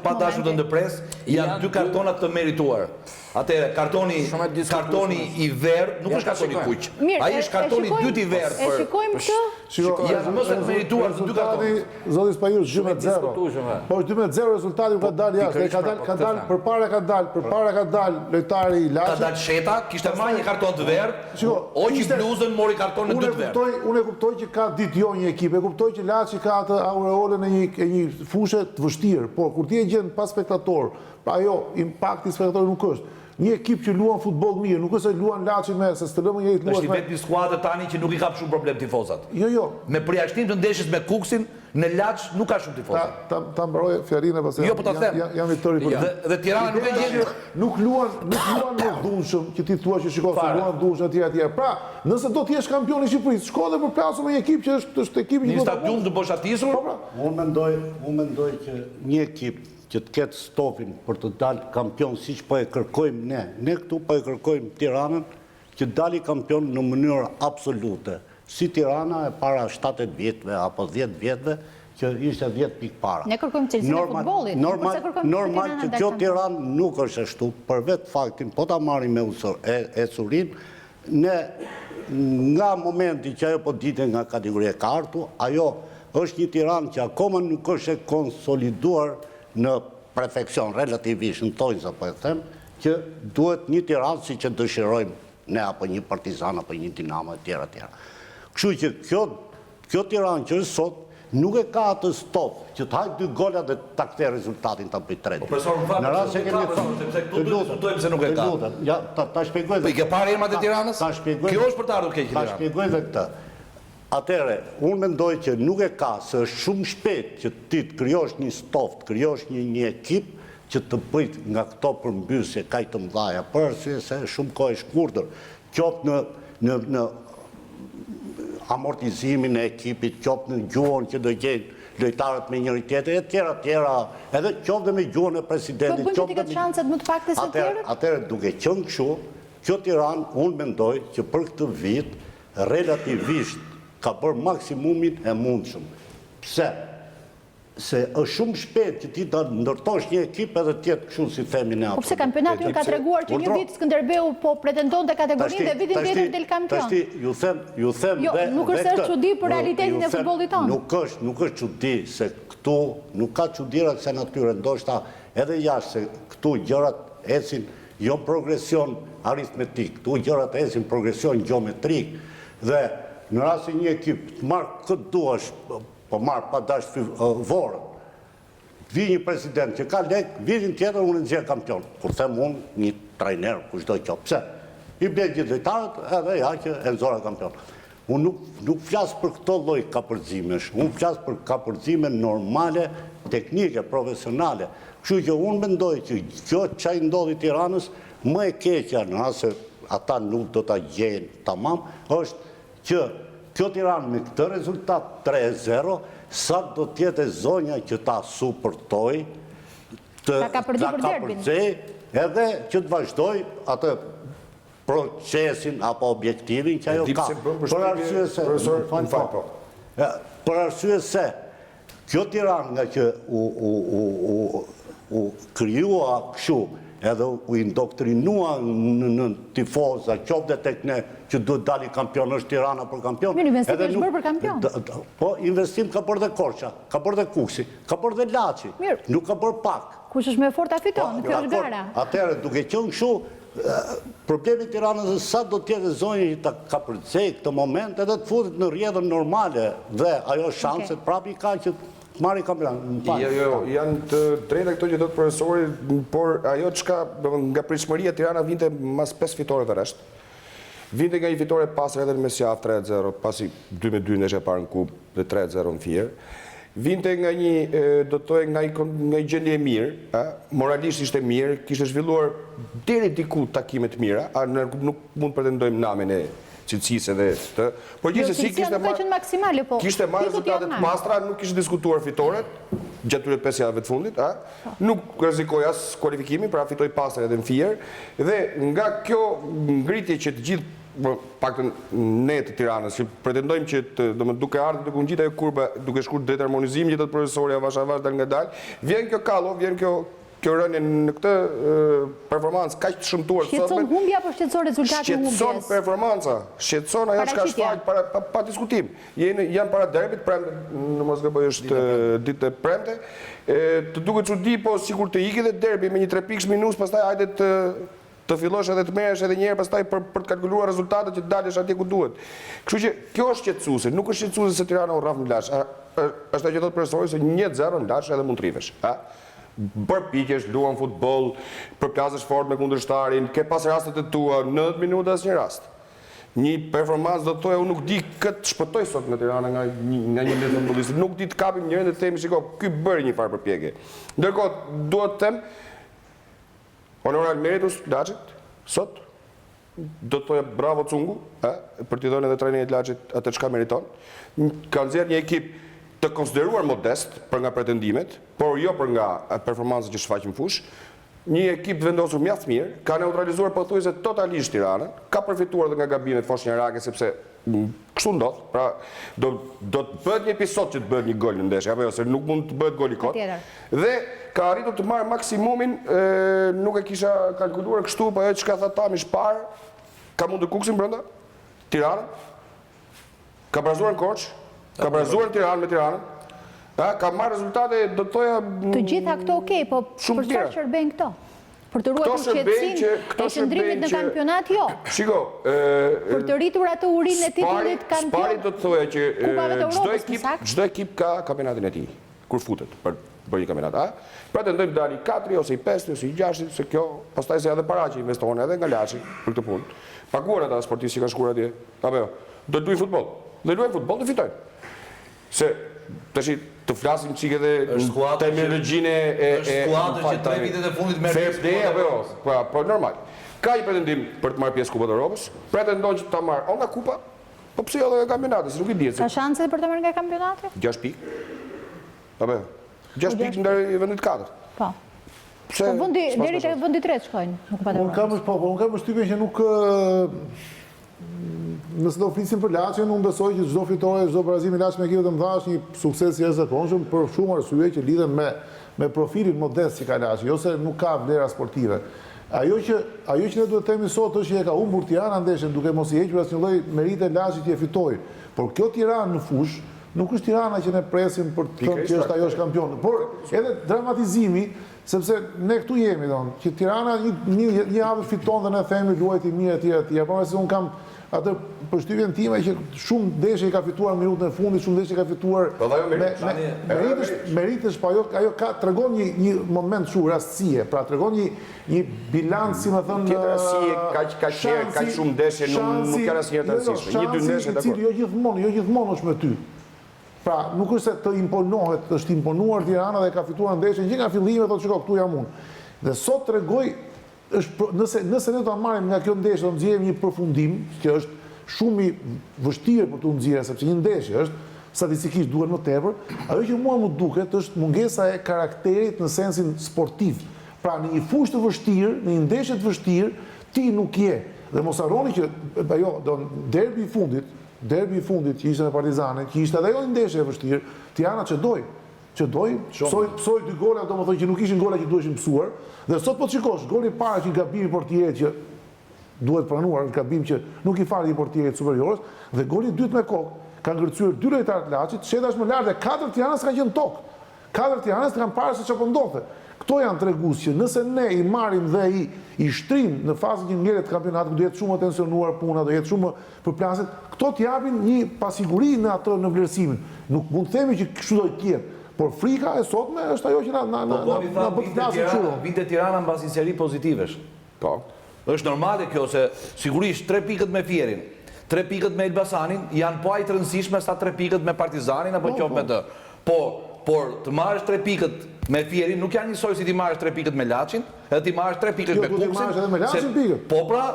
pa dashur të ndërpres, janë 2 kartonat të merituar. Atëherë kartoni i verdh nuk është kartoni kuq. Ai është kartoni i dytë i verdh. E shikojmë këtë? Janë më së merituar të 2 kartonat. Zoti Spajur 2-0. Po 2-0 rezultati ka dalë jashtë, ka dalë përpara ka dalë lojtari i Laçit. Ka dalë Sheta, kishte marrë një karton të verdh. Oqi bluzën mori karton në 2 të verdh. Unë e kuptoj që ka ditjo një ekip, e kuptoj që Laçi ka atë aureolën e një fushë të vështirë, por kur ti e gjen pas spektator, pra ajo impakti spektatorit nuk është. Një ekip që luan futboll mirë, nuk është se luan Laçi me se të lëmë njëri të luash. Është vetë një skuadër tani që nuk i ka shumë problem tifozat. Jo. Me përjashtim të ndeshjes me Kuksin, në Laç nuk ka shumë tifozat. Ta mbaroj fjalinë pastaj. Jo, po ta them. Jam Viktori për. Dhe Tirana nuk e gjen. Nuk luan me dhunshëm, që ti thua që shikoj se luan dhunshëm etj. Pra, nëse do të jesh kampion i Shqipërisë, shko dhe përplasu me një ekip që është ekipi një stadium të boshatisur. Unë mendoj që një ekip që të ketë stofin për të dalë kampion siç po e kërkojmë ne. Ne këtu po e kërkojmë Tiranën që dali kampion në mënyrë absolute. Si Tirana e para 7-8 vjetëve apo 10 vjetëve që ishte 10 pikë para. Ne kërkojmë cilësinë e futbollit. Normal që kjo Tiranë nuk është ashtu, për vetë faktin, po ta marrim me Esurin, ne nga momenti që ajo po dite nga kategoria e kartu, ajo është një Tiranë që akoma nuk është e konsoliduar në perfekcion relativisht në tojnë, sa po e them, që duhet një Tiranë si që dëshirojmë ne, apo një Partizan, apo një Dinamo, e tjera, tjera. Kështu që kjo Tiranë që është sot, nuk e ka atë stop, që të hajtë 2 gola dhe ta kthej rezultatin të bëjt 3. Në rast se kemi diskutojmë se nuk e ka. Ja, ta shpjegoj. Po i ke parë emrat e Tiranës? Kjo është për të ardhur keq Ta Tirana. shpjegoj dhe këtë. Atere, unë mendoj që nuk e ka, se është shumë shpejt që ti të kryosh një stoft, kryosh një ekip që të bëjt nga këto përmbysje kaj të mdhaja, për arsye se shumë kohë e shkurtër, qoftë në amortizimin e ekipit, qoftë në gjuhën që do gjenë lojtarët me njëri tjetër, e tjera, edhe qoftë dhe me gjuhën e presidentit. Po bën që ti këtë shanset më të pakte se tjerët? Atere, duke qënë kështu, kjo Tiranë, unë mendoj që për këtë vit, relativisht, ka bërë maksimumin e mundshëm. Pse? Se është shumë shpejt që ti të ndërtosh një ekip edhe tjetë kështu si themi ne. Po pse kampionati ju ka treguar që një vit Skënderbeu po pretendon të kategorinë dhe vitin tjetër del kampion? Tashti, ju them jo, nuk është çudi për realitetin e futbollit tonë. Nuk është çudi se këtu nuk ka çudira kësaj natyre, ndoshta edhe jashtë se këtu gjërat ecin jo progresion aritmetik, këtu gjërat ecin progresion geometrik dhe në rast se një ekip të marrë këtë duash, po marrë pa dash vorën, vi një president që ka lek, vitin tjetër unë nxjerr kampion. Kur them unë, një trajner, kushdo qoftë. Pse? I blen gjithë lojtarët, edhe ja që e nxora kampion. Unë nuk flas për këto lloj kapërcimesh, unë flas për kapërcime normale, teknike, profesionale. Kështu që unë mendoj që kjo çaj ndodhi Tiranës, më e keqja në rast se ata nuk do ta gjejnë tamam, është që kjo Tiranë me këtë rezultat 3-0, sa do tjetë e zonja që ta supërtoj, të kapërcej, edhe që të vazhdoj atë procesin apo objektivin që ajo ka. Për arsye se kjo Tiranë nga që u kryua këshu, edhe u indoktrinua në tifoza, qoftë tek ne që duhet dali kampion, është Tirana për kampion. Mirë, investim është bërë për kampion. Po, investim ka bërë dhe Korça, ka bërë dhe Kuksi, ka bërë dhe Laçi, nuk ka bërë pak. Kush është me forta fiton, kjo është gara. Atëherë, duke qenë kështu, problemi i Tiranës është sa do tjetë zonjë që ta ka përcej këtë moment, edhe të futet në rrjedhën normale dhe ajo shanset prapi ka që marri kampionat. Jo, janë të drejta këto që do të profesori, por ajo çka nga pritshmëria Tirana vinte mas 5 fitore të rresht. Vinte nga një fitore pasër edhe në mesjavë 3-0, pasi 2-2 ndeshje parë në kupë dhe 3-0 në Fier. Vinte nga një, do të thojë, nga një gjendje e mirë, moralisht ishte mirë, kishte zhvilluar deri diku takime të mira, nuk mund të pretendojmë namin e cilësisë edhe të, por gjithsesi kishte marrë rezultatet pastra, nuk kishte diskutuar fitoret gjatë këtyre 5 javëve të fundit, nuk rrezikoi as kualifikimin, pra fitoi pastra edhe në Fier, dhe nga kjo ngritje që të gjithë paktën ne të Tiranës, që pretendojmë që duke ardhur duke u ngjitur ajo kurba, duke shkuar drejt harmonizimit që thotë profesori avash dal nga dal, vjen kjo kallo, vjen kjo rënje në këtë performancë kaq të shëmtuar sot. Shqetëson humbja apo shqetëson rezultati i humbjes? Shqetëson performanca, shqetëson ajo çka shfaq pa diskutim. Janë para derbit, premte, në mos gaboj është ditë e premte. Të duket çudi, po sikur të ikë dhe derbi me një 3 pikë minus, pastaj hajde të fillosh edhe të merresh edhe një herë pastaj për të kalkuluar rezultatet që të dalësh atje ku duhet. Kështu që kjo është shqetësuese, nuk është shqetësuese se Tirana u rraf në Laç. Është ajo që thotë profesori se 1-0 në Laç edhe mund të rrifesh. Përpiqesh, luan futboll, përplasesh fort me kundërshtarin, ke pas rastet e tua, 90 minuta asnjë rast. Një performancë do të thojë, unë nuk di këtë shpëtoj sot në Tirana nga një net futbollistë. Nuk di të kapim njërin dhe të themi, shiko, ky bëri një farë përpjekje. Ndërkohë, duhet të them, honorar meritus Laçit, sot, do të thoja bravo Cungu, për t'i dhënë edhe trajnerit Laçit atë çka meriton. Ka nxjerrë një ekip të konsideruar modest për nga pretendimet, por jo për nga performancat që shfaqin fush. Një ekip vendosur mjaft mirë, ka neutralizuar pothuajse totalisht Tiranën, ka përfituar edhe nga gabimet foshnjërake sepse kështu ndodh, pra do të bëhet një episod që të bëhet një gol në ndeshje, apo jo, se nuk mund të bëhet gol i kot. Dhe ka arritur të marrë maksimumin, nuk e kisha kalkuluar kështu, po ajo çka tha Tami shpar, ka mundur Kuksin brenda Tiranën, ka brazuar në Korçë, ka brazuar në Tiranë me Tiranën, Ka marrë rezultate, do të thoja... Të gjitha këto okej, po për çfarë shërbejnë këto? Për të ruajtur qetësinë e qëndrimit në kampionat, jo. Shiko, për të rritur atë urinë e titullit kampion. Spari do të thoja që Kupave të Evropës, më saktë. çdo ekip ka kampionatin e tij, kur futet për një kampionat, pretendojmë dali 4 ose i 5 ose i 6, se kjo pastaj se edhe para që investohen edhe nga laçi për këtë punë. Paguar ata sportistë që kanë shkuar atje, apo jo, do të luajnë futboll. Do luajnë futboll, do fitojnë. Se tash të flasim çike edhe terminologjinë është skuadër që 3 vitet e fundit merr fair play apo jo, po normal. Ka një pretendim për të marrë pjesë Kupën e Evropës, pretendon që ta marrë o nga kupa, po pse jo edhe nga kampionati, se nuk i dihet. Ka shanse për të marrë nga kampionati? 6 pikë. Apo jo. 6 pikë ndër vendit 4. Po. Po deri te vendi 3 shkojnë në Kupën e Evropës. Unë kam përshtypjen që nuk nëse do flisim për Laçin, unë besoj që çdo fitore, çdo barazim i Laçit me ekipet e mëdha është një sukses i jashtëzakonshëm për shumë arsye që lidhen me profilin modest që ka Laçi, jo se nuk ka vlera sportive. Ajo që ne duhet të themi sot është që e ka humbur Tirana ndeshjen duke mos i hequr asnjë lloj merite Laçit që e fitoi. Por kjo Tiranë në fush nuk është Tirana që ne presim për të thënë që është ajo është kampion. Por edhe dramatizimi, sepse ne këtu jemi, që Tirana një javë fiton dhe ne themi luajti mirë etj. Por se un kam atë përshtypjen time që shumë ndeshje i ka fituar në minutën e fundit, shumë ndeshje ka fituar meritësh, po ajo tregon një moment shumë rastësie, pra tregon një bilanc, si më thënë, tjetër rastësie, kaq shumë ndeshje nuk ka asnjë të rastësishme. Një dy ndeshje dakord. Jo gjithmonë është me ty. Pra, nuk është se të imponohet, është imponuar Tirana dhe ka fituar ndeshjen që nga fillimi thotë shiko, këtu jam unë. Dhe sot tregoj nëse ne do ta marrim nga kjo ndeshje, do nxjerrim një përfundim që është shumë i vështirë për të nxjerrë, sepse një ndeshje është statistikisht duhet më tepër, ajo që mua më duket është mungesa e karakterit në sensin sportiv. Pra në një fushë të vështirë, në një ndeshje të vështirë, ti nuk je. Dhe mos harroni që ajo derbi i fundit që ishte me Partizane, që ishte edhe ajo një ndeshje e vështirë, Tirana çdoi, psoi 2 gola, domethënë që nuk ishin gola që duheshin psuar, dhe sot po të shikosh, goli i parë që gabimi i portierit që duhet pranuar, gabim që nuk i fali i portierit superiorës, dhe goli i dytë me kokë, ka ngërcyer 2 lojtarë të Laçit, shetash më lart dhe 4 Tiranës kanë qenë tokë. 4 Tiranës kanë parë se çfarë ndodhte. Këto janë tregues që nëse ne i marrim dhe i shtrim në fazën që ngjelet kampionati, do jetë shumë tensionuar puna, do jetë shumë përplasje, këto t'japin një pasiguri në atë në vlerësimin. Nuk mund të themi që kështu do të jetë. Por frika e sotme është ajo që na bën të flasim shumë. Vinte Tirana mbas një seri pozitivesh. Po. Është normale kjo se sigurisht 3 pikët me Fierin, 3 pikët me Elbasanin janë po aq të rëndësishme sa 3 pikët me Partizanin apo qoftë me të. Por të marrësh 3 pikët me Fierin nuk janë njësoj si ti marrësh 3 pikët me Laçin, edhe ti marrësh 3 pikët me Kuksin. Po pra,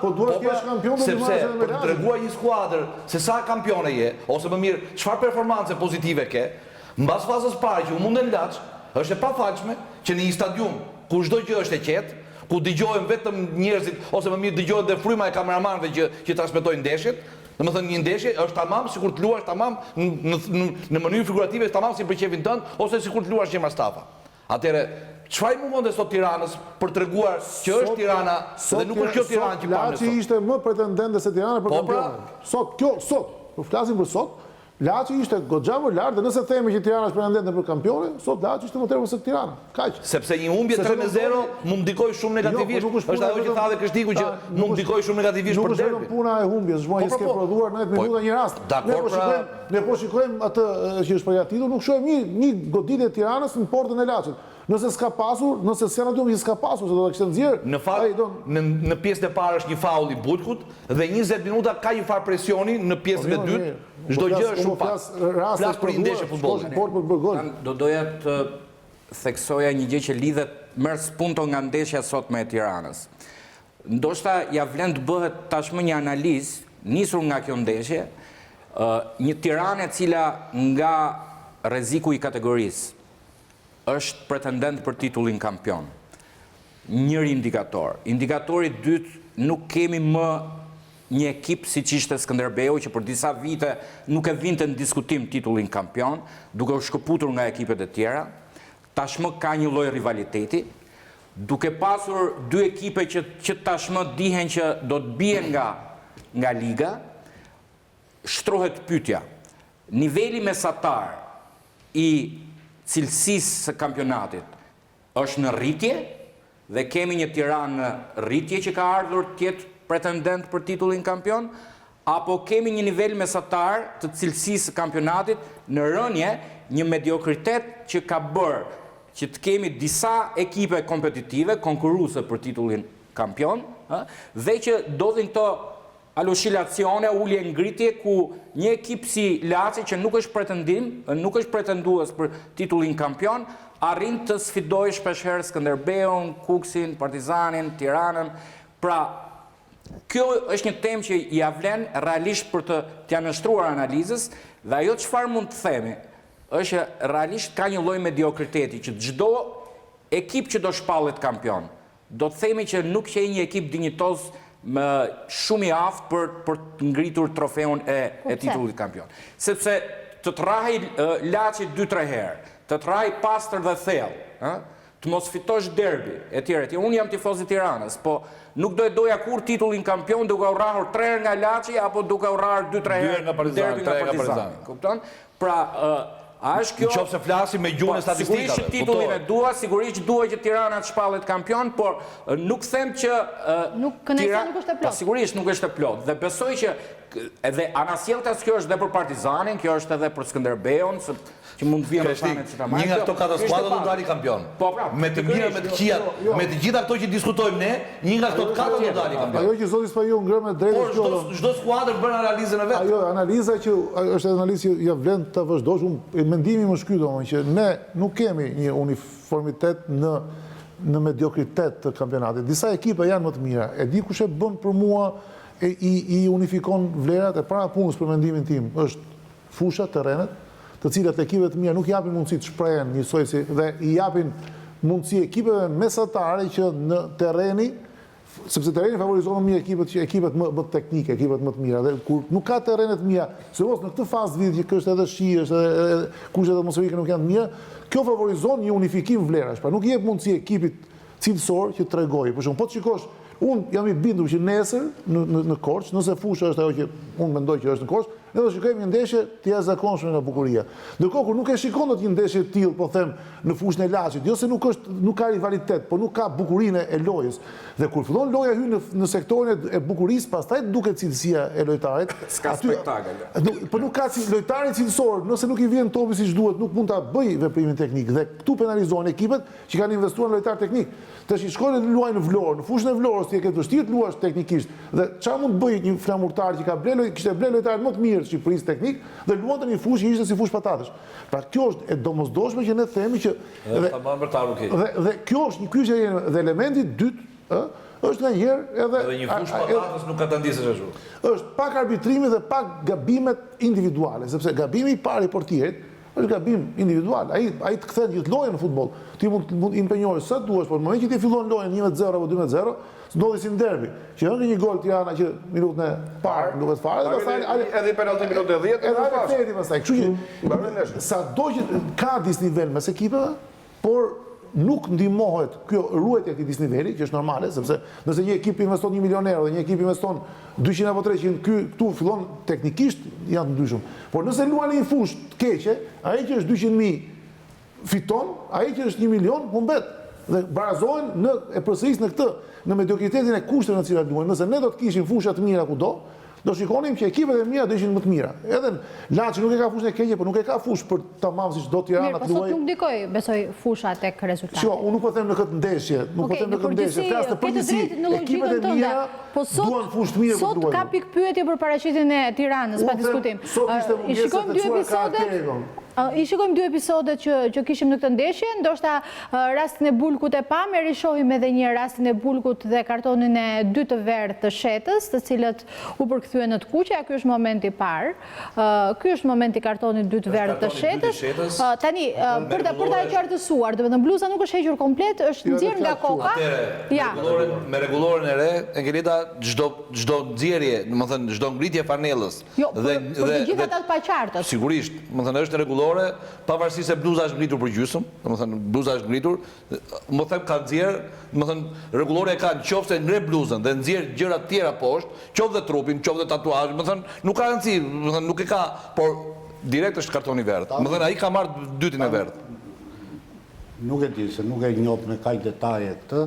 sepse për të treguar një skuadër se sa kampione je, ose më mirë, çfarë performance pozitive ke, mbas fazës parë që u munden Laç, është e pafalshme që në një stadium ku çdo gjë është e qetë, ku dëgjohen vetëm njerëzit, ose më mirë dëgjohet dhe fryma e kameramanëve që transmetojnë ndeshjet, domethënë një ndeshje është tamam sikur të luash tamam në mënyrë figurative tamam si për qefin tënd ose sikur të luash Gjema Stafa. Atëherë, çfarë mungon sot Tiranës për treguar që është Tirana dhe nuk është kjo Tirana që pamë sot. Laçi ishte më pretendente se Tirana për kampionin. Sot, po flasim për sot. Laçi ishte goxha më lart dhe nëse themi që Tirana është pretendente për kampionin, sot Laçi ishte më tepër se Tirana. Kaq. Sepse një humbje 3-0 mund ndikoj shumë negativisht. Është ajo që tha dhe Krishtiku që mund ndikoj shumë negativisht për derbin. Nuk është puna e humbjes, është një skep prodhuar në 90 minuta një rast. Ne po shikojmë atë që është përgatitur, nuk shohim një goditje e Tiranës në portën e Laçit. Nëse s'ka pasur, nëse s'janë që s'ka pasur, se do të kishte nxjerr. Në fakt, në pjesën e parë është një faul i Bulkut dhe 20 minuta ka një farë presioni në pjesën e dytë. Çdo gjë është shumë pak. Flas për një ndeshje futbolli. Do doja të theksoja një gjë që lidhet merr spunto nga ndeshja sotme e Tiranës. Ndoshta ja vlen të bëhet tashmë një analizë nisur nga kjo ndeshje, një Tiranë e cila nga rreziku i kategorisë është pretendent për titullin kampion. Njëri indikator. Indikatori dytë, nuk kemi më një ekip si që ishte Skënderbeu, që për disa vite nuk e vinte në diskutim titullin kampion, duke u shkëputur nga ekipet e tjera, tashmë ka një lloj rivaliteti, duke pasur 2 ekipe që tashmë dihen që do të bien nga liga, shtrohet pyetja. Niveli mesatar i cilësisë së kampionatit është në rritje dhe kemi një Tiranë në rritje që ka ardhur të jetë pretendent për titullin kampion, apo kemi një nivel mesatar të cilësisë së kampionatit në rënje, një mediokritet që ka bërë që të kemi disa ekipe kompetitive, konkurruese për titullin kampion, dhe që dodhin këto alushilacione, ullje ngritje, ku një ekip si Laçi që nuk është pretendues për titullin kampion, arrin të sfidojë shpeshherë Skënderbeun, Kuksin, Partizanin, Tiranën. Pra, kjo është një temë që ja vlen realisht për t'ja nështruar analizës, dhe ajo çfarë mund të themi, është realisht ka një lloj mediokriteti që çdo ekip që do shpallet kampion, do të themi që nuk që një ekip dinjitoz më shumë i aftë për të ngritur trofeun e titullit kampion. Sepse të trahej Laçi 2-3 herë, të trahej Pastër dhe Thellë, të mos fitosh derbi, etj. Unë jam tifoz i Tiranës, po nuk doja kur titullin kampion duke u rrahur 3 herë nga Laçi apo duke u rrahur 2-3 herë derbi nga Partizani. Kupton? Pra, a është kjo... Në qoftë se flasim me gjuhën e statistikave. Sigurisht që titullin e dua, sigurisht dua që Tirana të shpallet kampion, por nuk them që... Kënaqësia nuk është e plot. Sigurisht nuk është e plot. Dhe besoj që edhe anasjelltas kjo është edhe për Partizanin, kjo është edhe për Skënderbeun, që mund të vjen në planet që ta marrë. Një nga këto katër skuadra do të dalë kampion. Po, pra. Me të mira, me të këqija, me të gjitha këto që diskutojmë ne, një nga këto katër do të dalë kampion. Ajo që zoti Spahiu ngre me drejtë Por çdo skuadër bën analizën e vet. Ajo analiza që është analizë që ja vlen të vazhdosh, mendimi më shky domethënë që ne nuk kemi një uniformitet në mediokritet të kampionatit. Disa ekipe janë më të mira. E di kush e bën për mua i unifikon vlerat e para punës për mendimin tim është fusha, terrenet, të cilat ekipet të mira nuk japin mundësi të shprehen njësoj dhe i japin mundësi ekipeve mesatare që në terreni, sepse terreni favorizon më ekipet më teknike, ekipet më të mira. Dhe kur nuk ka terrenet të mira, sidomos në këtë fazë të vitit që është edhe shi, është edhe kushtet atmosferike nuk janë të mira, kjo favorizon një unifikim vlerash. Pra nuk jep mundësi ekipit cilësor që tregojë. Për shembull, po të shikosh, unë jam i bindur që nesër në Korçë, nëse fusha është ajo që unë mendoj që është në Korçë, ne do shikojmë një ndeshje të jashtëzakonshme nga bukuria. Ndërkohë kur nuk e shikon dot një ndeshje të tillë, po them, në fushën e Laçit, jo se nuk ka rivalitet, po nuk ka bukurinë e lojës. Dhe kur fillon loja hyn në sektorin e bukurisë, pastaj duket cilësia e lojtarit. Ska spektakël. Po nuk ka lojtari cilësor, nëse nuk i vjen topi siç duhet, nuk mund ta bëj veprimin teknik dhe këtu penalizohen ekipet që kanë investuar në lojtar teknik. Tash i shkojnë të luajnë në Vlorë, në fushën e Vlorës ti e ke vështirë të luash teknikisht. Dhe çfarë mund të bëj një flamurtar që kishte bler lojtar më të mirë të Shqipërisë teknik dhe luante një fushë që ishte si fushë patatesh. Pra kjo është e domosdoshme që ne themi që dhe kjo është dhe elementi i dytë, është ndonjëherë edhe një fushë patates nuk ka ta ndjesësh ashtu. Është pak arbitrimi dhe pak gabimet individuale, sepse gabimi i parë i portierit është gabim individual. Ai të kthen gjithë lojën në futboll. Ti mund impenjoj sa duash, por në momentin që ti fillon lojën 1-0 apo 2-0, ndodhi si derbi. Që ëndë një gol Tirana që minutën e parë duket fare dhe pastaj edhe penalti minutën e 10 edhe penalti pastaj. Kështu që sado që ka disnivel mes ekipeve, por nuk ndihmohet kjo ruajtja e këtij disniveli, që është normale, sepse nëse një ekip investon 1 milion euro dhe një ekip investon 200 apo 300, këtu fillon teknikisht janë të ndryshëm. Por nëse luan në një fushë të keqe, ai që është 200.000 fiton, ai që është 1 milion humbet. Dhe barazohen e përsëris në këtë, në mediokritetin e kushteve në cilat luajnë. Nëse ne do të kishim fusha të mira kudo, do shikonim që ekipet e mira do ishin më të mira. Edhe Laçi nuk e ka fushën e keqe, por nuk e ka fushë për tamam siç do Tirana të luajë. Mirë, po sot nuk ndikoj, besoj, fusha tek rezultati. Shiko, unë nuk po them në këtë ndeshje, flas të përgjithësi, ekipet e mira duan fushë të mira për të luajtur. Sot ka pikë pyetje për paraqitjen e Tiranës, pa diskutim. I shikojmë dy episodet që kishim në këtë ndeshje, ndoshta rastin e Bulkut e pam, e rishohim edhe një rastin e Bulkut dhe kartonin e 2 të verdhë të Shetës, të cilët u përkthyen në të kuqe. Ky është momenti i parë. Ky është momenti i kartonit 2 të verdhë të Shetës. Tani për ta qartësuar, domethënë bluza nuk është hequr komplet, është nxjerr nga koka. Me rregulloren e re, Engelita, çdo nxjerrje, domethënë çdo ngritje fanellës dhe të gjitha ata të paqartës. Sigurisht, domethënë është rregullore, pavarësisht se bluza është ngritur për gjysmë, domethënë bluza është ngritur, më them ka nxjerr, domethënë rregullore e kanë qoftë ngre bluzën dhe nxjerr gjëra të tjera poshtë, qoftë dhe trupin, qoftë dhe tatuazhin, domethënë nuk ka rëndësi, domethënë nuk e ka, por direkt është kartoni i verdhë. Domethënë ai ka marrë dytin e verdhë. nuk e di, se nuk e njoh me kaq detaje këtë,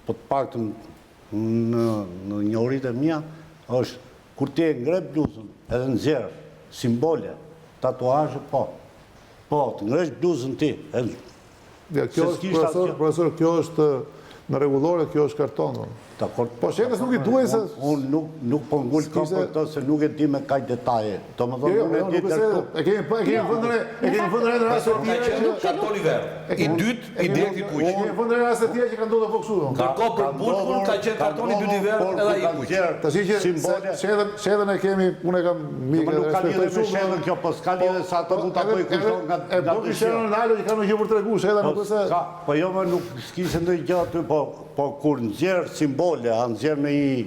po të paktën në njohuritë e mia është kur ti e ngre bluzën edhe nxjerr simbole, tatuazhe, po, të ngresh bluzën ti. Profesor, kjo është në rregullore, kjo është karton. Po shefës nuk i duaj se... Unë nuk po ngull kam për të se nuk e di me kaq detaje. Do më thonë, unë e di tërtu. E kemi fundre në rrasë të tjera... Kartoni verdh. I dytë, i direkt i kuq. E kemi fundre në rrasë të tjera që ka ndodhë po kështu. Ndërkohë për Bulkur ka qenë kartoni dytë i verdh edhe i kuq. Ta shi që shedhen e kemi, unë e kam mikë dhe respektoj shumë. Nuk ka lidhe me shedhen kjo, po s'ka lidhe sa të mund të apoj kushton nga dyshe. E bërë shedhen në nalë që ka në që për të regu, shedhen nukëse... Po jo më nuk s'kishe ndoj gjatë, po kur nxjerë simbole, a nxjerë me i...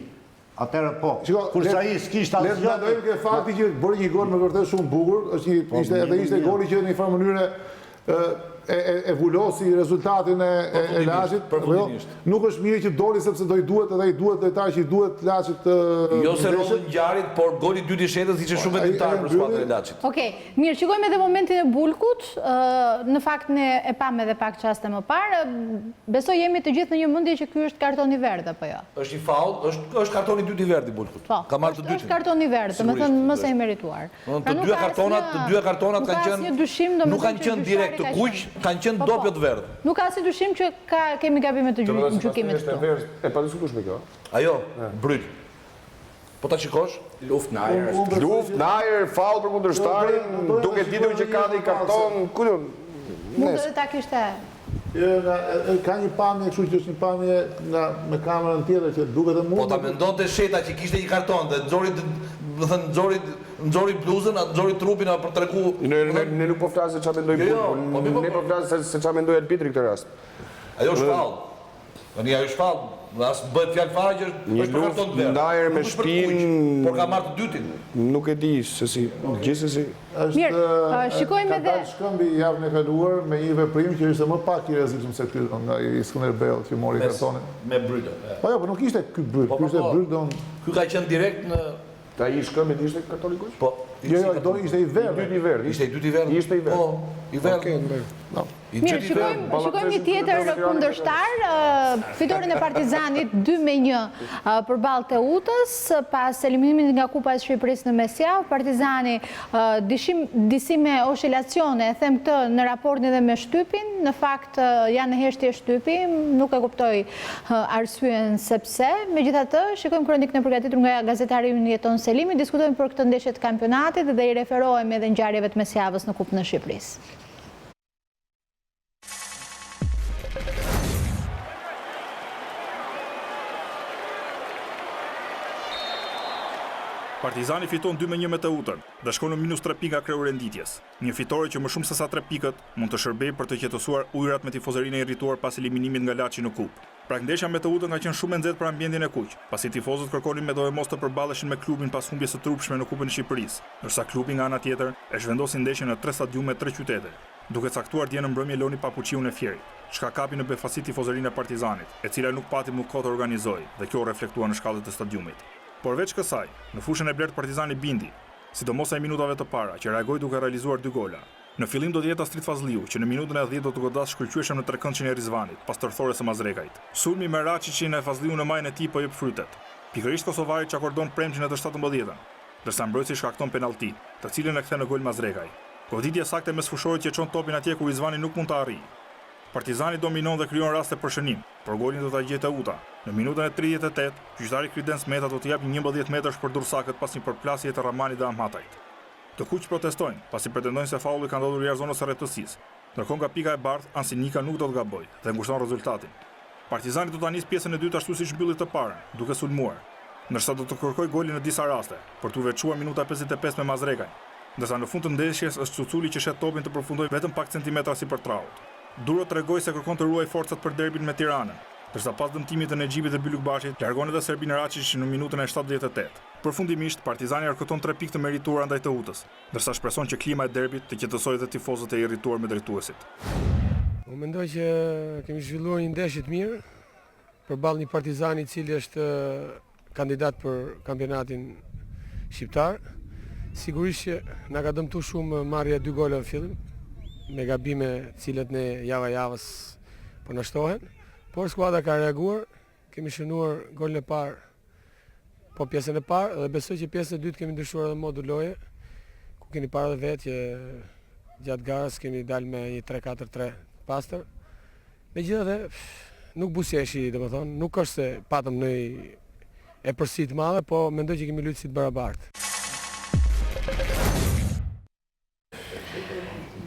Atërë po, kursa i s'kisht asë gjatë... Le të ndojmë ke fakti që bërë një gol me vërtet shumë bukur, edhe ishte goli që në një farë mënyre e vullosi rezultatin e Laçit. Nuk është mirë që doli sepse do i duhet edhe i duhet dojtar që i duhet Laçit... Jo se rollën ngjarit, por goli dytë i Shetës ishte shumë vendimtar për skuadrën e Laçit. Okej, mirë, shikojmë edhe momentin e Bulkut. Në fakt ne e pam edhe pak çaste më parë. Besoj jemi të gjithë në një mendje që ky është kartoni verdh apo jo? Është i faull, është kartoni dytë i verdh i Bulkut. Ka marrë të dytin. Është kartoni verdh, domethënë më së i merituar. Të dyja kartonat kanë qenë nuk kanë qenë direkt të kuq, kanë qenë doppio të verdh. Nuk ka asnjë dyshim që kemi gabime të gjykimit këtu. E pa diskutueshme kjo. Ajo, bryt. Po ta shikosh? Luft në ajër. Luft në ajër, faull për kundërshtarin, duke ditur që ka dhe i karton, Mund edhe ta kishte... Ka një pamje, kështu që është një pamje me kamerën tjetër që duket e mund... Po ta mendon të Sheta që kishte një karton dhe nxori bluzën, nxori trupin për të regu... Ne nuk po flasë se qa mendoj Bulku, ne po flasë se qa mendoj Elpitri këtë rast. Ajo është faull. Ajo është faull. Asë bëhet fjallë fare që është për karton të verë. Një ndajër me shpinë... Por ka marrë të dytin. Nuk e di, se si, gjithsesi. Mirë, shikojmë edhe... Ka dalë shkëmbi javën e kaluar me një veprim që ishte më pak i rrezikshëm se ky nga i Skënderbeu që mori kartonin. Me brytën. Po jo, po nuk ishte ky bryt, ky ishte bryt don... Ky ka qenë direkt në... Ta i shkëmbit ishte kartoni kuq? Po. Jo, ishte i verdh. Ishte i dytë i verdh? Ishte i verdh. Po, i verdh. Mirë, shikojmë një tjetër kundërshtar, fitorin e Partizanit 2-1 përballë Teutës, pas eliminimin nga Kupa e Shqipërisë në mesjavë. Partizani disi me oscilacione, e them këtë në raportin edhe me shtypin, në fakt janë në heshtje shtypi, nuk e kuptoj arsyen sepse. Megjithatë, shikojmë kronikën e përgatitur nga gazetari ynë Jeton Selimi, diskutojmë për këtë ndeshje të kampionatit dhe i referohemi edhe ngjarjeve të mesjavës në Kupën e Shqipërisë. Partizani fiton 2-1 me Teutën dhe shkon në -3 pika kreu renditjes. Një fitore që më shumë se sa 3 pikët mund të shërbejë për të qetësuar ujërat me tifozërinë e irrituar pas eliminimit nga Laçi në kupë. Ndeshja me Teutën ka qenë shumë e nxehtë për ambientin e kuq, pasi tifozët kërkonin me dojë mos të përballeshin me klubin pas humbjes së trupshme në Kupën e Shqipërisë, ndërsa klubi nga ana tjetër e zhvendosi ndeshjen në 3 stadiume 3 qytete, duke caktuar dje në mbrëmje Loni Papuqiu në Fierit, çka kapi në befasi tifozërinë e Partizanit, e cila nuk pati më kohë të organizojë, dhe kjo reflektua në shkallët e stadiumit. Por veç kësaj, në fushën e blertë Partizani bindi, sidomos ai minutave të para që reagoi duke realizuar 2 gola. Në fillim do të jetë Astrid Fazliu, që në minutën e 10 do të godas shkëlqyeshëm në trekëndçin e Rizvanit, pas tërthores së Mazrekajt. Sulmi me Raçiçin e Fazliu në majën e tij po jep frytet. Pikërisht kosovari që akordon premçin e të 17-ën, ndërsa mbrojtësi shkakton penallti, të cilën e kthen në gol Mazrekaj. Goditja sakte mes fushorit që çon topin atje ku Rizvani nuk mund ta arrijë. Partizani dominon dhe krijon raste për shënim, por golin do ta gjejë Teuta. Në minutën e 38, gjyqtari Kridens Meta do të japë 11 metrash për Dursakët pas një përplasje të Ramanit dhe Amhatajt. Të kuq protestojnë, pasi pretendojnë se faulli ka ndodhur jashtë zonës së rretësisë. Ndërkohë nga pika e bardhë, Ansinika nuk do të gabojë dhe ngushton rezultatin. Partizani do ta nisë pjesën e dytë ashtu siç mbylli të parën, duke sulmuar, ndërsa do të kërkojë golin në disa raste, për t'u veçuar minuta 55 me Mazrekaj. Ndërsa në fund të ndeshjes është Cuculi që shet topin të përfundojë vetëm pak centimetra sipër traut. Duro tregoi se kërkon të ruaj forcat për derbin me Tiranën, ndërsa pas dëmtimit të Nexhibit dhe Bylukbashit, largon edhe Serbin Raçiç në minutën e 78. Përfundimisht, Partizani arkëton 3 pikë të merituara ndaj Teutës, ndërsa shpreson që klima e derbit të qetësojë dhe tifozët e irrituar me drejtuesit. Unë mendoj që kemi zhvilluar një ndeshje të mirë përballë një Partizani i cili është kandidat për kampionatin shqiptar. Sigurisht që na ka dëmtuar shumë marrja 2 gola në fillim. me gabime cilët ne javës po nështohen, por skuadra ka reaguar, kemi shënuar golin e parë, po pjesën e parë, dhe besoj që pjesën e dytë kemi ndryshuar edhe modu loje, ku keni parë dhe vetë që gjatë garës kemi dalë me një 3-4-3 pastër. Megjithatë, nuk busjeshi, domethënë, nuk është se patëm në e përsi të madhe, po mendoj që kemi luajtur si të barabartë.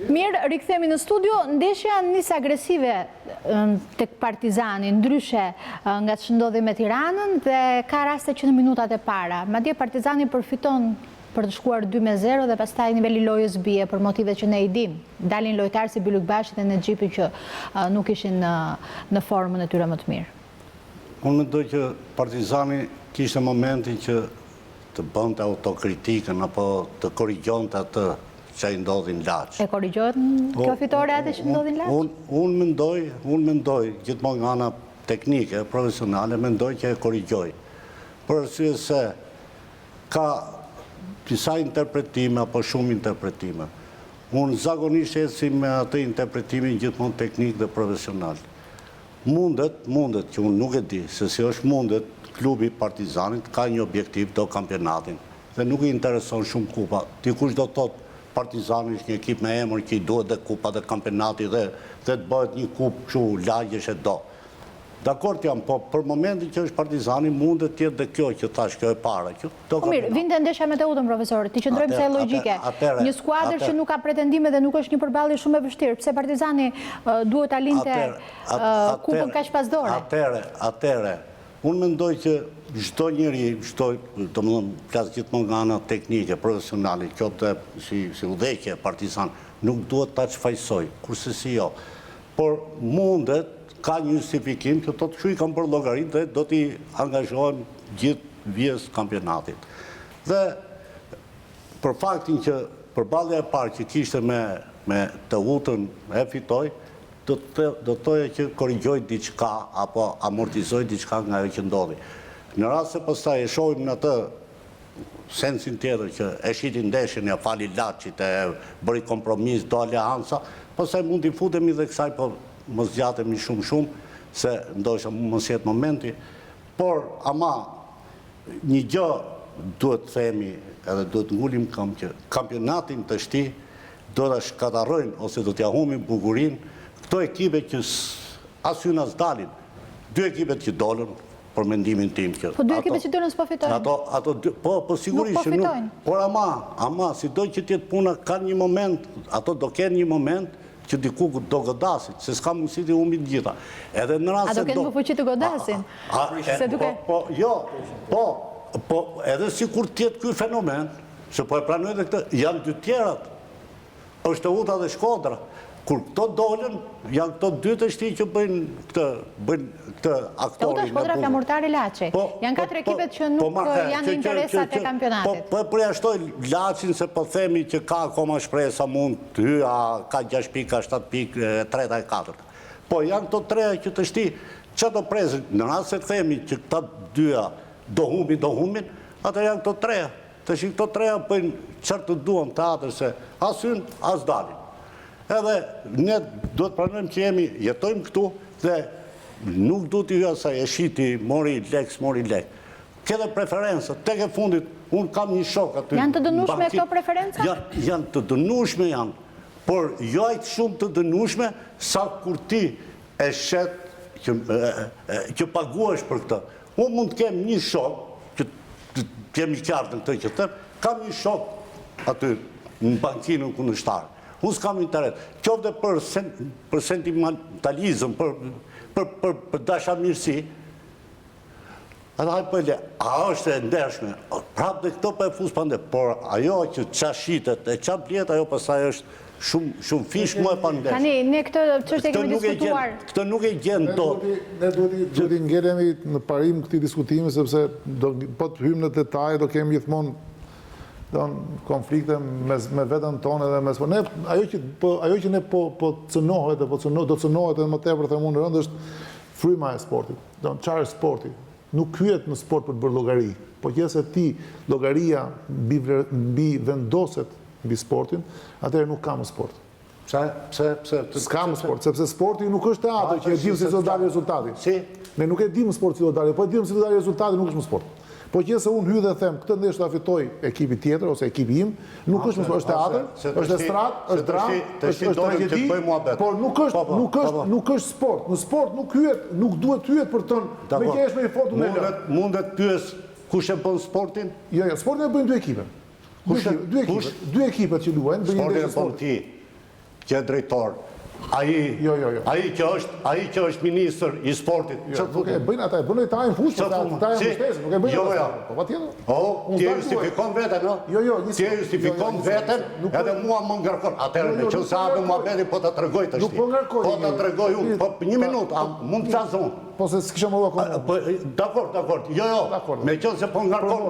Mirë, rikthehemi në studio. Ndeshja nis agresive tek Partizani, ndryshe nga që ndodhi me Tiranën dhe ka raste që në minutat e para. Madje Partizani përfiton për të shkuar 2-0 dhe pastaj niveli lojës bie për motive që ne i dim. Dalin lojtarë si Bylukbashi dhe Nexhipi që nuk ishin në formën e tyre më të mirë. Unë mendoj që Partizani kishte momentin që të bënte autokritikën apo të korrigjonte atë që i ndodhin Laç. E korrigjohet kjo fitore atë që ndodhin Laç? Unë mendoj, gjithmonë nga ana teknike, profesionale, mendoj që e korrigjoj. Për arsye se ka disa interpretime apo shumë interpretime. Unë zakonisht ecim me atë interpretimin gjithmonë teknik dhe profesional. Mundet që unë nuk e di, se si është mundet, klubi Partizanit ka një objektiv do kampionatin dhe nuk i intereson shumë kupa. Dikush do thotë Partizani është një ekip me emër që i duhet dhe kupa dhe kampionati dhe të bëhet një kupë që lagjesh e do. Dakord jam, po për momentin që është Partizani mundet tjetë dhe kjo që thash kjo e para. Mirë, vinte ndeshja me Teutën, profesor, ti qëndrojmë se e logjike. Një skuadër që nuk ka pretendime dhe nuk është një përballje shumë e vështirë. Pse Partizani duhet ta linte kupën kaq pas dore? Atëre, unë mendoj që çdo njeri, domethënë flas gjithmonë nga ana teknike, profesionale, qoftë si udhëheqje Partizan, nuk duhet ta çfajsoj, kurse si jo. Por mundet ka një justifikim që thotë kshu i kam bërë llogaritë dhe do t'i angazhohem gjithë vjes kampionatit. Dhe për faktin që përballja e parë që kishte me Teutën e fitoi, do të thoje që korrigjoj diçka apo amortizoj diçka nga ajo që ndodhi. Në rast se pastaj e shohim në atë sensin tjetër që e shiti ndeshjen, ja fali Laçit, e bëri kompromis, do aleanca, pastaj mund t'i futemi dhe kësaj, po mos zgjatemi shumë, se ndoshta mos jetë momenti, por ama një gjë duhet të themi edhe duhet të ngulim këmbë që kampionatin të shti do ta shkatarrojnë ose do t'ia humbin bukurinë këto ekipe që as hyn as dalin. Dy ekipet që dolën për mendimin tim që po dy ekipet që dolën s'po fitojnë. Po sigurisht që nuk. Por ama sido që të jetë puna kanë një moment, ato do kenë një moment që diku do godasin, se s'ka mundësi të humbin gjitha. Edhe në rast se do kenë më fuqi të godasin. Po edhe sikur të jetë ky fenomen, se po e pranoj edhe këtë, janë dy tjerat. Është Teuta dhe Shkodra. Kur këto dolën, janë këto dy të shti që bëjnë këtë aktorin. Teuta, Shkodra, Flamurtari, Laçi. Janë 4 ekipet që nuk janë interesat e kampionatit. Po përjashtoj Laçin se po themi që ka akoma shpresa mund të hyja, ka 6 pika, 7 pika, 3 e 4. Po janë këto 3 që të shti, që të presin, në rast se themi që këta dyja do humbin, atë janë këto 3. Të shi këto 3 bëjnë qërë të duan të atër se as hyn, as dalin. Edhe ne do të pranojmë që jetojmë këtu dhe nuk du t'i hyja sa e shiti, mori lek. Këdhe preferenca, tek e fundit, unë kam një shok aty. Janë të dënueshme këto preferenca? Janë të dënueshme janë, por jo aq shumë të dënueshme sa kur ti e shet që paguash për këtë. Unë mund të kem një shok, që jem i qartë në këtë që them, kam një shok aty në bankinën kundërshtar. Unë s'kam interes. Qoftë për sentimentalizëm, për dashamirësi, atë hajtë pëlle, a është e ndershme, prapë dhe këto për e fusë pande, por ajo që qa shitet e qa bljet, ajo pasaj është shumë fish më e pandesh. Tani, ne këtë çështje kemi diskutuar. Këtë nuk e gjenë do. Ne duhet i ngelemi në parim këti diskutimi, sepse po të hymë në detaj, do kemi gjithmonë konflikte me vetën tonë dhe mes... Ajo që ne po cënohet dhe do cënohet edhe më tepër të mundë rëndë është fryma e sportit. Qarë sporti? Nuk kryet në sport për të bërë llogari, po që se ti llogaria mbi vendoset mbi sportin, atëherë nuk ka më sport. S'kam sport, sepse sporti nuk është teatër që e dim se do dalë rezultati. Si? Ne nuk e dim sport si do dalë, po e dim se do dalë rezultati, nuk është më sport. Po që se unë hy dhe them, këtë ndeshë ta fitoj ekipi tjetër ose ekipi im, nuk është më sport, është teatër, është estradë, është dramë, është tragedi, por nuk është sport. Në sport nuk duhet hyet për tënë, me që është me i fotu me lë. Mundet pyes kush e bën sportin? Jo, sportin e bëjnë dy ekipe. Dy ekipet që luajnë, bëjnë Sportin ndeshë e bën ti, që e drejtor. Ai që është ministër i sportit. Nuk e bëjnë ata, e bëjnë ta e fushë, ta e mbështesin, nuk e bëjnë ata. Po patjetër. Ti e justifikon veten, no? Ti e justifikon veten, edhe mua më ngarkon. Atëherë në qënë se atë mua bedi po të tregoj të shti. Po të tregoj unë, po një minutë, mund të flasë unë. Po se s'kisha më doa Dakord. Jo. Me qënë se po ngarkon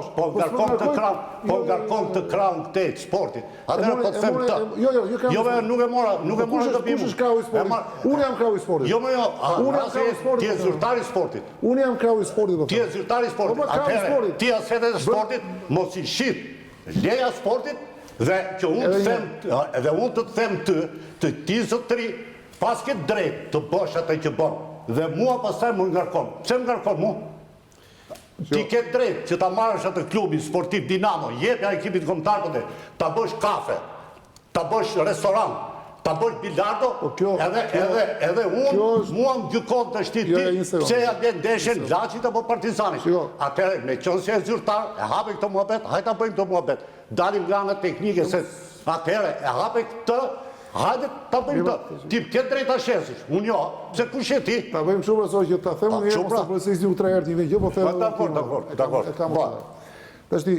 të kraun këtej sportit. Atëherë po të them të. Jo, nuk e mora të bimu. Kush është krau i sportit? Unë jam krau i sportit. Jo, ti e zyrtar i sportit. Unë jam krau i sportit. Ti e zyrtar i sportit. Atëherë, ti asetet e sportit, mos i shit leja sportit, dhe që unë të them të ti zotëri, pas këtë drejt të bësh atë që bën. Dhe mua pastaj më ngarkon. Pse më ngarkon mu? Ti ke drejt që ta marrësh atë klubin sportiv Dinamo, jepja ekipit kombëtar për te, ta bësh kafe, ta bësh restoran, ta bësh bilardo, edhe unë, mua më gjykon të shtit ti, pse ja bjen ndeshjen Laçit apo Partizanit. Atëherë, me qënë se e zyrtar, e hape këtë muhabet, hajta bëjmë këtë muhabet. Dalim nga nga teknike, se atëherë, e hape këtë, hajde ta bëjmë të, ti ke drejt ta shesish, unë jo, se kush e ti? Ta bëjmë shumë rësoj që ta themu një, mos të përësisht një 3 herë t'i vejgjë, po themu... Dakor. Tashti,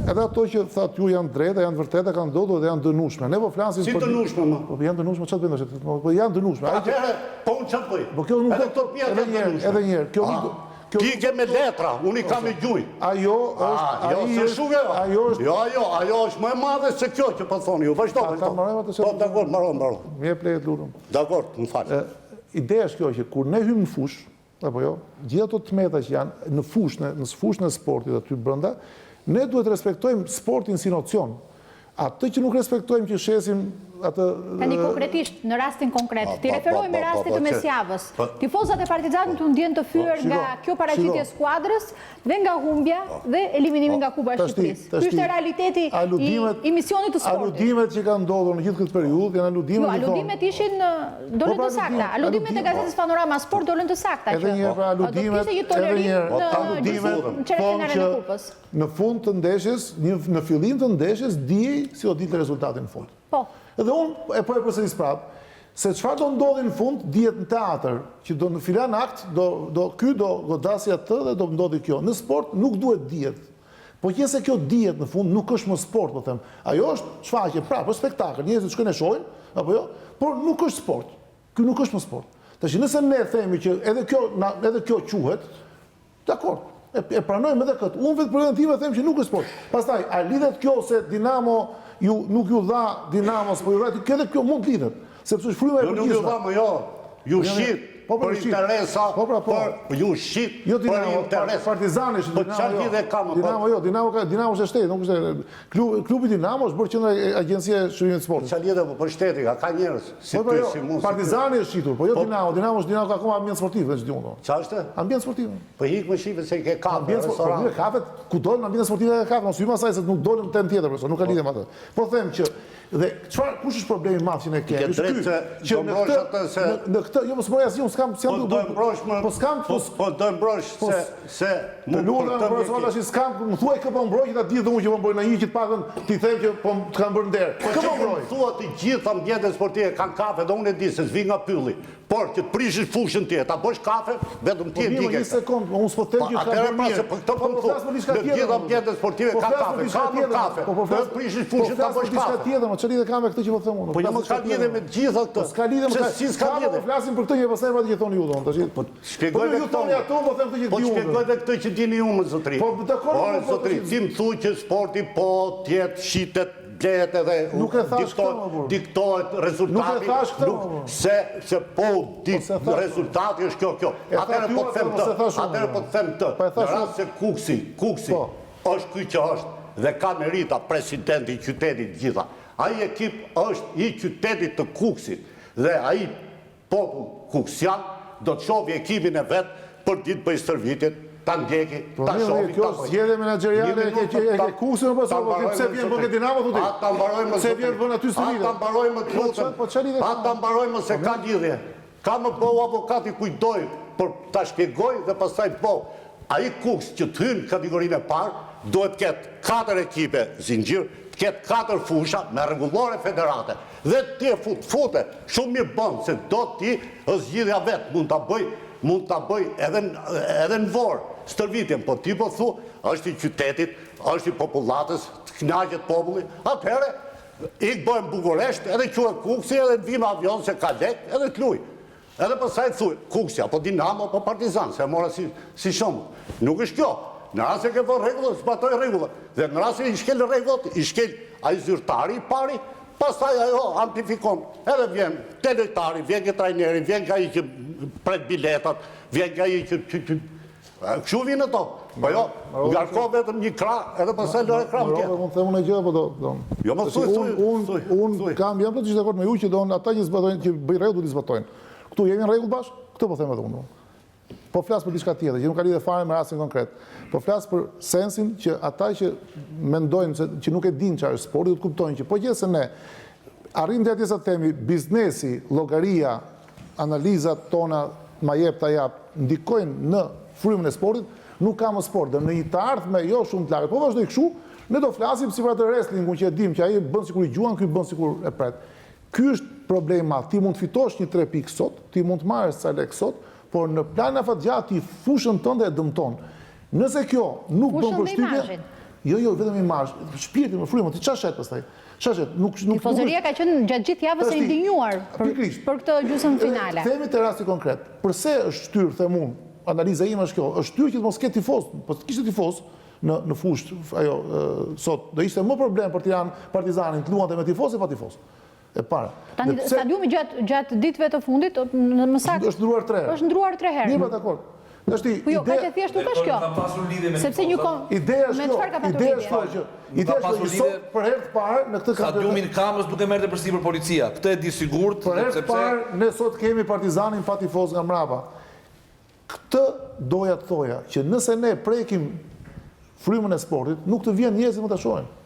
edhe ato që thatë ju janë drejta, janë vërteta, kanë ndodhur dhe janë dënueshme. Ne po flasim si dënueshme më? Po janë dënueshme, çfarë bëjmë tash? Po janë dënueshme. Atëherë, po unë çfarë bëj? Po kjo nuk edhe një herë. Ti ke me letra, unë i kam me gjuj. Ajo është më e madhe se kjo që po thoni ju. Vazhdo. Po, dakor, mbaron. Mje plejet lutëm. Dakor, më falë. Ideja është kjo që kur ne hymë në fush, apo jo, gjitha ato tmeta që janë në fushën e sportit aty brenda, ne duhet respektojmë sportin si nocion. Atë që nuk respektojmë që shesim atë... Tani konkretisht, në rastin konkret, ti referojmë me rastit të mesjavës. Tifozat e Partizanit të ndjenë të fyer nga kjo paraqitje skuadrës dhe nga humbja dhe eliminimi nga Kupa e Shqipërisë. Ky është realiteti i misionit të sportit. Aludimet që kanë ndodhur në gjithë këtë periudhë, janë aludimet... Jo, aludimet ishin dolën të sakta. Aludimet e gazetës Panorama Sport dolën të sakta. Edhe njerë, aludimet, në fund të ndeshjes, në fillim të ndeshjes, dijej si do ditë rezultatin në fund. Po. Edhe unë e përsëris prapë, se çfarë do ndodhi në fund, dihet në teatr, që do në filan akt, ky do godasi atë dhe do ndodhi kjo. Në sport nuk duhet dihet. Po që se kjo dihet në fund, nuk është më sport, po them. Ajo është shfaqje, prapë, është spektakël, njerëzit shkojnë e shohin, apo jo, por nuk është sport. Ky nuk është më sport. Tash nëse ne themi që edhe kjo quhet, dakor. E pranojmë edhe këtë. Unë vetë preventive them që nuk është sport. Pastaj, a lidhet kjo se Dinamo nuk ju dha Dinamos, po ju rrati, kjo mund lidhet. Sepse është fryma e përgjithshme. Nuk ju dha, më jo. Ju shit për interesa, ju shit për interesa. Partizani është Dinamo. Po çfarë lidhe ka më? Dinamo është shteti, nuk është klubi Dinamo është bërë qendra e Agjencia e Shërbimit të Sportit. Çfarë lidhe për shteti, ka njerëz si ty, si mua. Partizani është shitur, po jo Dinamo. Dinamo ka akoma ambient sportiv, veç diun. Çfarë është? Ambient sportiv. Po hik më shive se ke kafe, restoran. Kafet, ku dolën ambient sportiv e kafe, mos hyjmë asaj se nuk dolën në tjetër, nuk ka lidhje me atë. Po them që dhe kush është problemi i madh që ne kemi? Që në këtë, jo mos mori asgjë, s'kam po do mbrosh se më lutem për tash s'kam, më thuaj kë po mbroj ta di dhe unë që po mbroj në një që të paktën ti them që po të kam bërë nder. Kë po mbroj? Thua të gjithë ambientet sportive kanë kafe dhe unë e di se s'vi nga pylli. Por që të prishish fushën tjetër, ta bësh kafe, vetëm ti e di. Një sekond, unë s'po them që ka bërë mirë. Po këto po më thua. Në gjithë ambientet sportive ka kafe, ka kafe. Po prishish fushën ta bësh kafe. Çfarë lidhje ka me këtë që po them unë? Po jo ka lidhje me gjitha këto. S'ka lidhje me si s'ka lidhje. Po flasim për këtë që pastaj vati që thoni ju domun tash. Po shpjegoj vetë këto. Po them këtë që di unë. Po shpjegoj vetë këtë që dini ju më zotri. Po dakor. Po zotri, ti më thuaj që sporti po tjetë shitet blehet edhe diktohet rezultati. Se po rezultati është kjo. Atëherë po të them të. Në rast se Kuksi është ky që është dhe ka merita presidenti i qytetit gjitha. Ai ekip është i qytetit të Kukësit dhe ai popull kuksian do të shohë ekipin e vet për ditë për stërvitjet, ta ndjeki, ta shohë. Kjo zgjedhje menaxheriale e ke Kukësin apo pse vjen bën Dinamo thotë? Ata mbarojmë pse vjen bën aty stërvitje? Ata mbarojmë këtu. Ata mbarojmë se ka lidhje. Ka më bëu avokati kujdoj për ta shpjegoj dhe pastaj bëu. Ai Kukës që të hyn kategorinë e parë duhet të ketë 4 ekipe zinxhir, të ketë 4 fusha me rregullore federate. Dhe ti fute, shumë mirë bën se do ti zgjidhja vet mund ta bëj edhe në Vor stërvitjen, po ti po thu, është i qytetit, është i popullatës, të kënaqet populli. Atëherë i bëjmë Bukuresht, edhe quhet Kuksi, edhe vim avion se ka lek, edhe të luj. Edhe pastaj thuj, Kuksi apo Dinamo apo Partizan, se e mora si shembull. Nuk është kjo. Në rast se ke vënë rregulla, zbatoj rregullat. Dhe në rast se i shkel rregullat, i shkel ai zyrtari i pari, pastaj ajo amplifikon. Edhe vjen te lojtari, vjen ke trajneri, vjen ka ai që pret biletat, vjen ka ai që kështu vjen ato. Po jo, ngarko vetëm një krah, edhe pastaj lore krah tjetër. Mund të them unë gjë apo do. Jo, më thuj. Unë kam jam plotësisht dakord me ju që don ata që zbatojnë, që bëjnë rregull të zbatojnë. Ktu jemi në rregull bashkë? Këtë po them edhe unë. Po flas për diçka tjetër, që nuk ka lidhje fare me rastin konkret. Po flas për sensin që ata që mendojnë që nuk e dinë çfarë është sporti, do të kuptojnë që po gjithsesi ne arrim deri sa themi biznesi, llogaria, analizat tona ma jep ta jap, ndikojnë në frymën e sportit, nuk ka më sport. Dhe në një të ardhme jo shumë të lagët. Po vazhdoj kështu, ne do flasim si për atë wrestlingun që e dim që ai bën sikur i gjuan, ky bën sikur e pret. Ky është problemi. Ti mund të fitosh një 3 pikë sot, ti mund të marrësh ca lek sot, por në planin afatgjat ti fushën tënde e dëmton. Nëse kjo nuk bën përshtypje, jo, vetëm imazh, shpirti më frymën, ti çfarë shet pastaj? Tifozëria ka qenë gjatë gjithë javës e ndinjuar për këtë gjysmë finale. Themi te rasti konkret. Përse është shtyr, them unë, analiza ime është kjo, është shtyr që të mos ketë tifoz, po të kishte tifoz në fushë ajo sot, do ishte më problem për Tiranë, Partizanin të luante me tifoz e pa tifoz. E para. Stadiumi gjatë ditëve të fundit më saktë është ndruar 3 herë. Është ndruar 3 herë. Mirë, dakord. Po jo, ka që thjesht nuk është kjo. Sepse një me çfarë ka patur lidhje? Ideja është që sot për herë të parë në këtë stadiumin Kamës duke merrte përsipër policia. Këtë e di sigurt, për herë të parë ne sot kemi Partizanin pa tifoz nga mbrapa. Këtë doja të thoja që nëse ne prekim frymën e sportit, nuk të vjen njerëzit më ta shohin.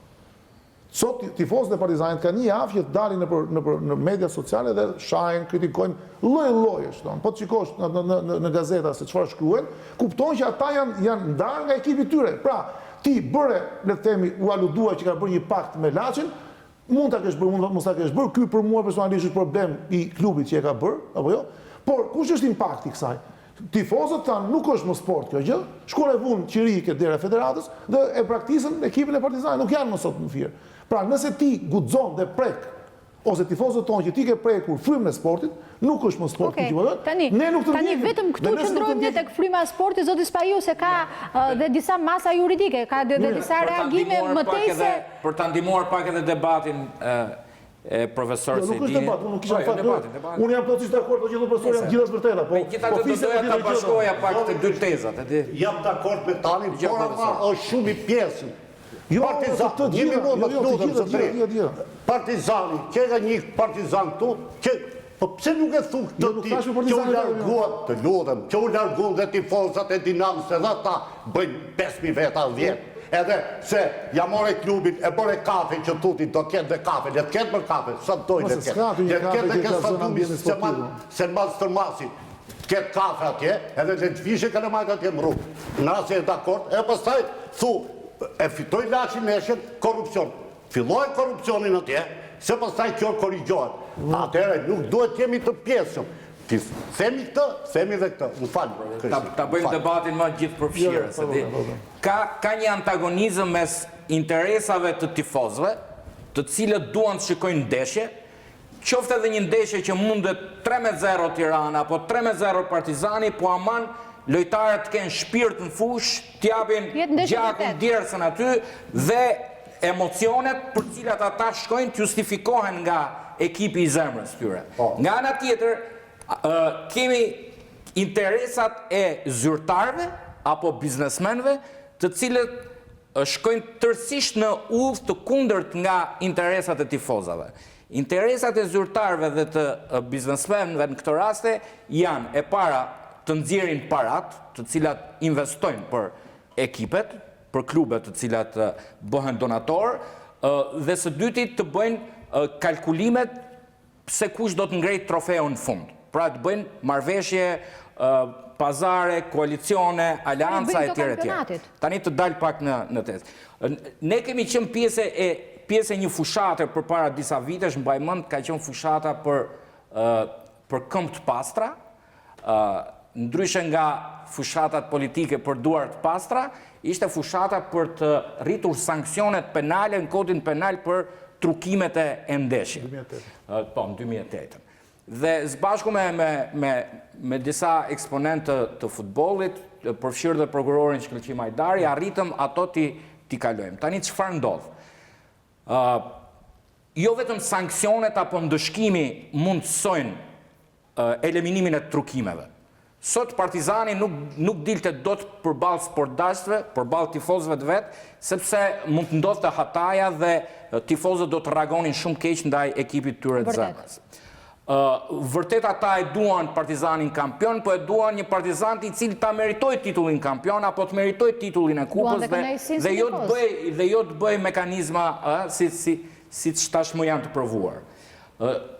Sot tifozët e Partizanit kanë një javë që të dalin në media sociale dhe shajnë, kritikojnë lloj-llojesh. Po të shikosh në gazeta se çfarë shkruajnë, kupton që ata janë ndarë nga ekipi i tyre. Pra, ti bëre, le të themi, u aludua që ka bërë një pakt me Laçin, mund ta kesh bërë, mund mos ta kesh bërë, ky për mua personalisht është problem i klubit që e ka bërë, apo jo? Por kush është impakti i kësaj? Tifozët thanë nuk është më sport kjo gjë, shkon e vunë qirike deri federatës dhe e praktikën ekipin e Partizanit, nuk janë më sot në firë. Pra nëse ti guxon dhe prek, ose tifozët tonë që ti ke prekur frymën e sportit, nuk është më sport kjo gjë. Tani vetëm këtu qëndrojmë ne tek fryma e sportit, zoti Spaiu, se ka dhe disa masa juridike, ka dhe disa reagime mëtejse. Për ta ndihmuar pak edhe debatin e profesorit Sedini. Nuk është debat, unë kisha fakt. Unë jam plotësisht dakord, po gjithë profesorët janë gjithë vërteta, po gjithatë do doja ta bashkoja pak të dy tezat, e di. Jam dakord me tani, por është shumë i pjesën. Partizani, që ka një partizan këtu, po pse nuk e thu këtë ti, që u larguat, të lutem, që u larguat dhe tifozat e Dinamos, edhe ta bëjnë 5.000 veta 10. Edhe se ja more klubin, e bore kafe që tuti, do ketë dhe kafe, le të ketë për kafe, sa të dojnë le të ketë. Le të ketë dhe këtë stadiumi se në malë stërmasit, të ketë kafe atje, edhe le të vishe ka në majtë atje më rrugë. Në asë e dakord, e pastaj thu, e fitoj Laçi Meshen, korupcion. Filloj korupcionin atje, se pastaj kjo korrigjohet. Atëherë nuk duhet jemi të pjesëm. Themi këtë, themi dhe këtë. Më falë. Ta bëjmë debatin më gjithë përfshirë. Ka një antagonizëm mes interesave të tifozëve, të cilët duan të shikojnë ndeshje, qoftë edhe një ndeshje që mundet 3-0 Tirana, apo 3-0 Partizani, po aman lojtarët kenë shpirt në fush, t'japin gjakun djersën aty dhe emocionet për cilat ata shkojnë të justifikohen nga ekipi i zemrës tyre. Nga ana tjetër, kemi interesat e zyrtarëve apo biznesmenëve, të cilët shkojnë tërësisht në udhë të kundërt nga interesat e tifozave. Interesat e zyrtarëve dhe të biznesmenëve në këtë raste janë e para të nxjerrin parat, të cilat investojnë për ekipet, për klubet të cilat bëhen donator, dhe së dyti të bëjnë kalkulimet se kush do të ngrejt trofeun në fund. Pra të bëjnë marrëveshje, pazare, koalicione, alianca e tjera. Tani të dalë pak në tezë. Ne kemi qenë pjesë e një fushate për para disa vitesh, mbaj mend ka qenë fushata për këmbë të pastra, ndryshe nga fushatat politike për duar të pastra, ishte fushata për të rritur sanksionet penale në kodin penal për trukimet e ndeshje. Po, në 2008. Dhe zbashku me disa eksponentë të futbollit, përfshirë dhe prokurorin Shkëlqi Majdari, arritëm ato t'i kalojmë. Tani çfarë ndodh? Jo vetëm sanksionet apo ndëshkimi mundësojnë eliminimin e trukimeve. Sot Partizani nuk dilte dot përballë sportdashëve, përballë tifozëve të vet, sepse mund të ndodhte hataja dhe tifozët do të reagonin shumë keq ndaj ekipit tyre të zemrës. Vërtet ata e duan Partizanin kampion, po e duan një Partizan i cili ta meritoj titullin kampion apo të meritoj titullin e kupës dhe jo të bëj mekanizma si tashmë janë të provuar.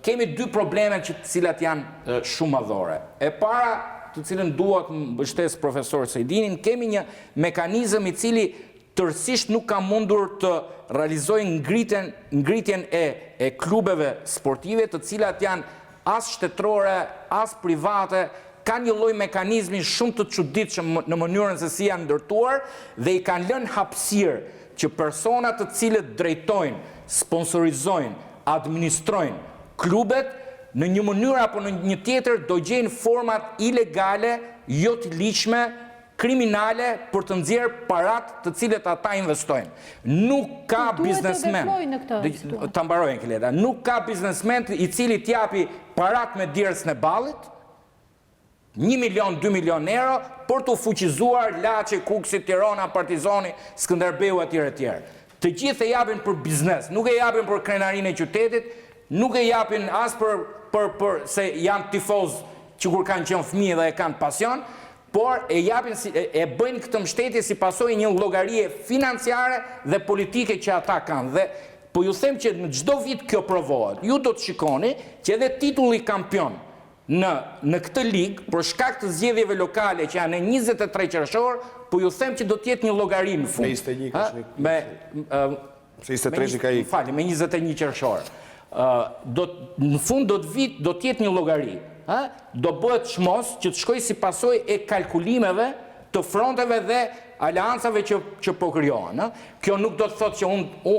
Kemi dy probleme të cilat janë shumë madhore. E para, të cilën duat më mbështes profesor Sejdinin, kemi një mekanizëm i cili tërësisht nuk ka mundur të realizojë ngritjen e klubeve sportive, të cilat janë as shtetërore, as private, ka një lloj mekanizmi shumë të çuditshëm në mënyrën se si janë ndërtuar dhe i kanë lënë hapësirë që persona të cilët drejtojnë, sponsorizojnë, administrojnë klubet në një mënyrë apo në një tjetër do gjejnë format ilegale, jo të ligjshme, kriminale për të nxjerrë parat të cilët ata investojnë. Nuk ka biznesmen. Ta mbaroj Keleda. Nuk ka biznesmen i cili t'japi parat me dirës në ballit, 1 milion, 2 milion euro, për të fuqizuar Laçi, Kuksi, Tirana, Partizani, Skënderbeu etj. Të gjithë e japin për biznes, nuk e japin për krenarinë e qytetit, nuk e japin as për se janë tifoz që kur kanë qenë fëmijë dhe e kanë pasion, por e japin e bëjnë këtë mbështetje si pasojë një llogarie financiare dhe politike që ata kanë. Dhe po ju them që në çdo vit kjo provohet. Ju do të shikoni që edhe titulli kampion në këtë ligë, për shkak të zgjedhjeve lokale që janë në 23 qershor, po ju them që do të jetë një llogari në fund. Me 21 qershor. Në fund do të jetë një llogari. Do bëhet çmos që të shkojë si pasojë e kalkulimeve të fronteve dhe aleancave që po krijohen. Kjo nuk do të thotë që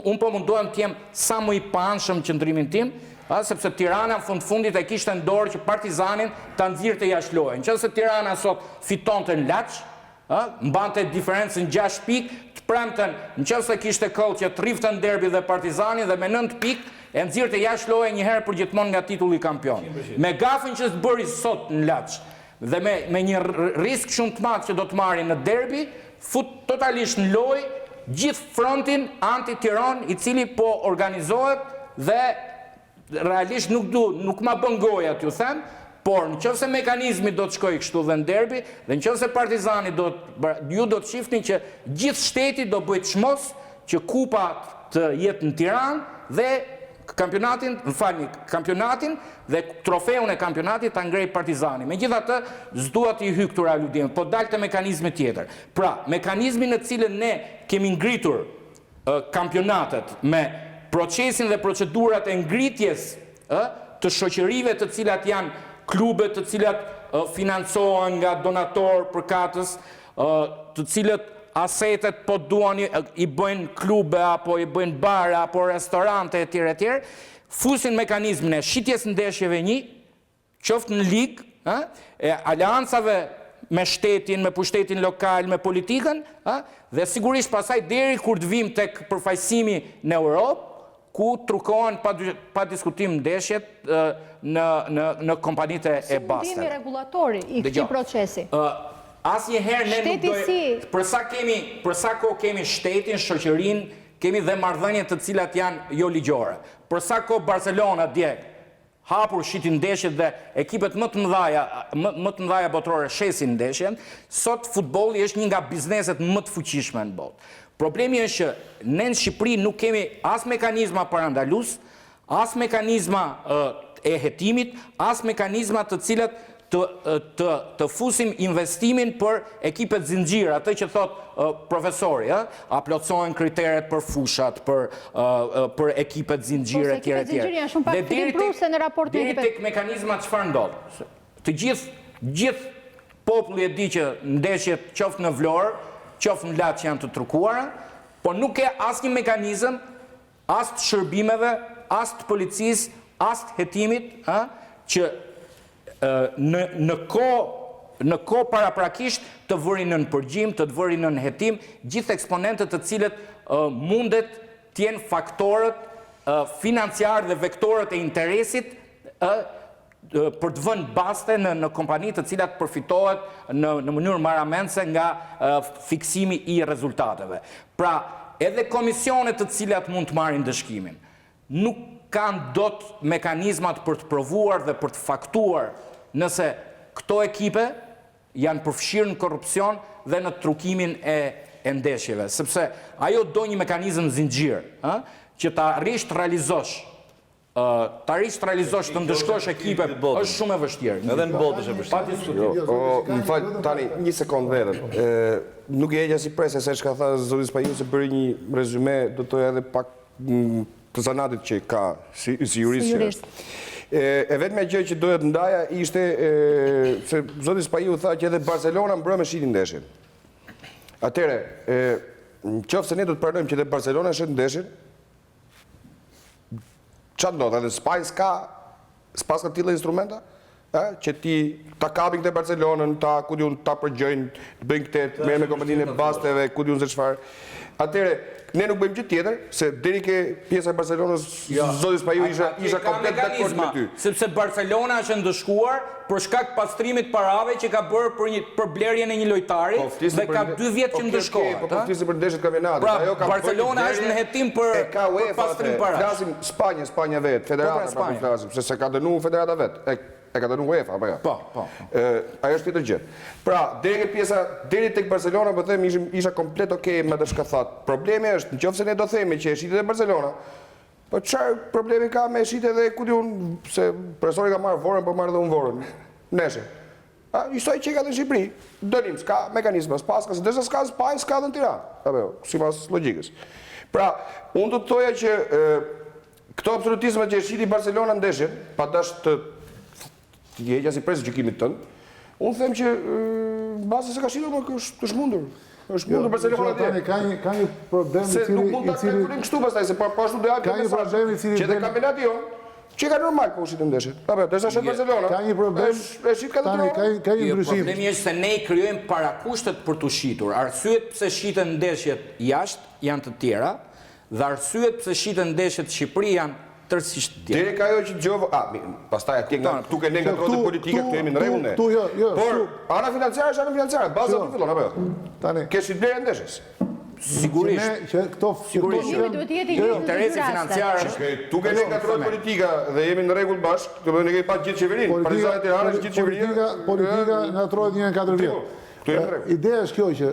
unë po mundohem të jem sa më i paanshëm qëndrimin tim, sepse Tirana në fundit e kishte në dorë që Partizanin ta nxirrte jashtë lojë. Nëse Tirana sot fitonte në Laç, mbante diferencën 6 pikë, të premten nëse kishte koll që të rrifte në derbi dhe Partizanin dhe me 9 pikë e nxirrte jashtë lojë një herë për gjithmonë nga titulli kampion. Me gafën që të bëri sot në Laç dhe me një risk shumë të madh që do të marrin në derbi, fut totalisht në lojë gjithë frontin anti-Tiranë i cili po organizohet dhe realisht nuk ma bën goja t'ju them, por nëse mekanizmi do të shkojë kështu dhe në derbi, dhe nëse Partizani ju do të shihni që gjithë shteti do bëjë çmos që kupa të jetë në Tiranë dhe kampionatin dhe trofeun e kampionatit ta ngrejë Partizani. Megjithatë, s'dua t'i hyj këtu aludim, po dalte mekanizmi tjetër. Pra, mekanizmi në cilën ne kemi ngritur kampionatet me procesin dhe procedurat e ngritjes të shoqërive të cilat janë klube të cilat financohen nga donator përkatës, të cilët asetet po duan i bëjnë klube apo i bëjnë bare apo restorante etj. Fusin mekanizmin e shitjes ndeshjeve qoftë në ligë, e aleancave me shtetin, me pushtetin lokal, me politikën, dhe sigurisht pasaj deri kur të vim tek përfaqësimi në Europë, ku trukohen pa diskutim ndeshjet në kompanitë e basteve. Si ndihemi regulatori i këtij procesi? asnjëherë ne nuk do për sa kohë kemi shtetin, shoqërinë, kemi dhe marrëdhënie të cilat janë jo ligjore. Për sa kohë Barcelona dje hapur shitin ndeshjet dhe ekipet më të mëdha botërore shesin ndeshjen, sot futbolli është një nga bizneset më të fuqishme në botë. Problemi është që ne në Shqipëri nuk kemi as mekanizma parandalus, as mekanizma e hetimit, as mekanizma të cilat të fusim investimin për ekipet zinxhir, atë që thot profesori, a plotësohen kriteret për fushat, për ekipet zinxhir etj. Ekipet zinxhir janë shumë pak të impruse në raport me ekipet. Deri tek mekanizmat çfarë ndodh? Të gjithë populli e di që ndeshjet qoftë në Vlorë, qoftë në Laç janë të trukuara, por nuk ka asnjë mekanizëm, as të shërbimeve, as të policisë, as të hetimit, që në kohë paraprakisht të vërin në përgjim, të vërin në hetim, gjithë eksponentët të cilët mundet t'jenë faktorët financiar dhe vektorët e interesit për të vënë baste në kompani të cilat përfitohet në mënyrë maramense nga fiksimi i rezultateve. Pra, edhe komisionet të cilat mund të marrin dëshkimin, nuk kanë dot mekanizmat për të provuar dhe për të faktuar nëse këto ekipe janë përfshirë në korrupsion dhe në trukimin e ndeshjeve. Sepse ajo do një mekanizëm zinxhir, që ta arrish të realizosh, të ndëshkosh ekipe, është shumë e vështirë. Edhe në botë është e vështirë. Më falë, tani, një sekundë vetëm. Nuk e egja si presja se shka tha Zoti Spaju se bëri një rezume, do të edhe pak të zanatit që ka si jurist. E vetme gjë që doja të ndaja ishte se Zoti Spaju tha që edhe Barcelona mbrëm e shitin ndeshin. Atere, në qofë se ne do të pranojmë që edhe Barcelona shetë ndeshin, qatë ndodhë, edhe Spajnë s'pas ka tila instrumenta, që ti ta kapin këtë Barcelonën, ta përgjojnë, të bëjnë këtë, merë me kompaninë e basteve, ku diun se çfarë. Atere, ne nuk bëjmë gjë tjetër, se deri ke pjesa e Barcelonës, Zoti Spaju isha komplet dakord me ty. Sepse Barcelona është ndëshkuar për shkak pastrimit parave që ka bërë për blerjen e një lojtari dhe ka 2 vjet që ndëshkohet. Po flisim për ndeshjet kampionatit. Pra, Barcelona është në hetim për pastrim parave. Flasim Spanja vetë, federata pra po flasim, se ka dënuar federata vetë. E ka dënuar UEFA, apo jo? Po. Ajo është tjetër gjë. Pra, deri tek Barcelona, po them, isha komplet okay me atë çka thatë. Problemi është, nëse ne do themi që e shitet e Barcelona, po çfarë problemi ka me shitet edhe ku diun se profesori ka marrë vorën, po marrë edhe unë vorën. Nesër. Ishtaj që ka në Shqipëri, dënim, s'ka mekanizma, s'paska, se dërsa s'ka Spajnë, s'ka dhe në Tiranë, apo jo, sipas logjikës. Pra, unë do të thoja që këto absolutizmat që e shiti Barcelona ndeshjen, pa dash të jegja si presë gjykimit tënë, unë them që basë se ka shitur më është mundur. është mundur Barcelona atje. Ka një problem i cili... Se nuk mund të kalkulojmë kështu pastaj, se pashtu do japë mesazh që te kampionati jonë, që ka normal po shitin ndeshjet. Apo, derisa shet Barcelona. Ka një problem. E shit ka të ka një ndryshim. Problemi është se ne i krijojmë parakushtet për të shitur. Arsyet pse shiten ndeshjet jashtë janë të tjera dhe arsyet pse shiten ndeshjet në Shqipëri janë tërësisht tjera. Deri ka ajo që dëgjova, pastaj atje nga duke ne nga trotë politike këtu jemi në rregull ne. Por ana financiare është ana financiare, baza aty fillon apo jo? Tani. Ke si blerë ndeshjes. Sigurisht. Duhet të jetë interesi financiar. Duke ne nga trotë politika dhe jemi në rregull bashkë, do të ne kemi pa gjithë qeverinë. Partizani i Tiranës gjithë qeverinë. Politika ngatrohet një në 4 vjet. Ideja është kjo që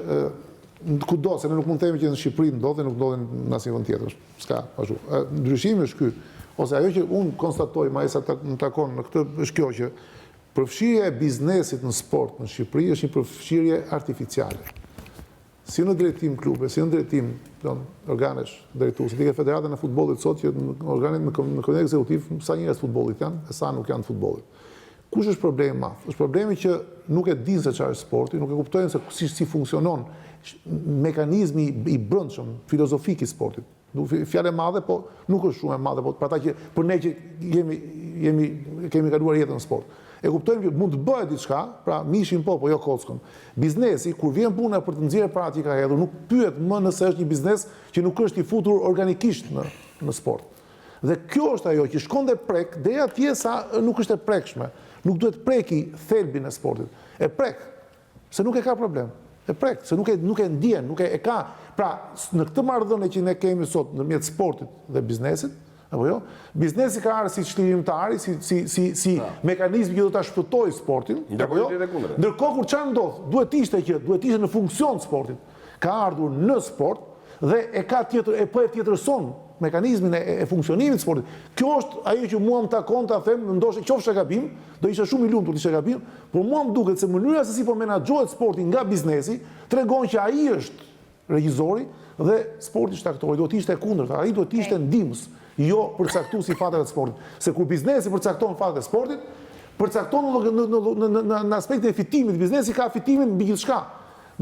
kudo se ne nuk mund të themi që në Shqipëri ndodhen, nuk ndodhen në asnjë vend tjetër. S'ka ashtu. Ndryshimi është ky. Ose ajo që unë konstatoj, ma e sa më takon në këtë, është kjo që përfshirja e biznesit në sport në Shqipëri është një përfshirje artificiale. Si në drejtim klube, si në drejtim organesh drejtuese, si ke Federatën e Futbollit sot që në organet në komitet ekzekutiv sa njerëz futbollit janë e sa nuk janë futbollit. Kush është problemi i madh? Është problemi që nuk e dinë se çfarë është sporti, nuk e kuptojnë se si funksionon mekanizmi i brendshëm filozofik i sportit. Fjalë e madhe, po nuk është shumë e madhe, po për ne që kemi kaluar jetën në sport. E kuptojmë që mund të bëhet diçka, pra mishin po jo kockën. Biznesi, kur vjen puna për të nxjerrë paratë që ka hedhur, nuk pyet më nëse është një biznes që nuk është i futur organikisht në sport. Dhe kjo është ajo që shkon dhe prek, deri atje sa nuk është e prekshme. Nuk duhet preki thelbin e sportit. E prek. Se nuk e ka problem. E prek, se nuk e ndjen, nuk e ka. Pra, në këtë marrëdhënie që ne kemi sot ndërmjet sportit dhe biznesit, apo jo? Biznesi ka arë si çlirimtari, si mekanizmi që do ta shpëtojë sportin, apo jo? Ndërkohë kur çfarë ndodh, duhet ishte në funksion sportit. Ka ardhur në sport dhe e ka tjetër, e tjetërson mekanizmin e funksionimit të sportit. Kjo është ajo që mua më takon ta them, ndoshta qofsha gabim, do isha shumë i lumtur të isha gabim, por mua më duket se mënyra se si po menaxhohet sporti nga biznesi tregon që ai është regjizori dhe sporti shtaktori. Do të ishte kundërta, ai do të ishte ndihmës, jo përcaktues i fateve të sportit. Se kur biznesi përcakton fatet e sportit, përcakton në aspektin e fitimit. Biznesi ka fitimin mbi gjithçka.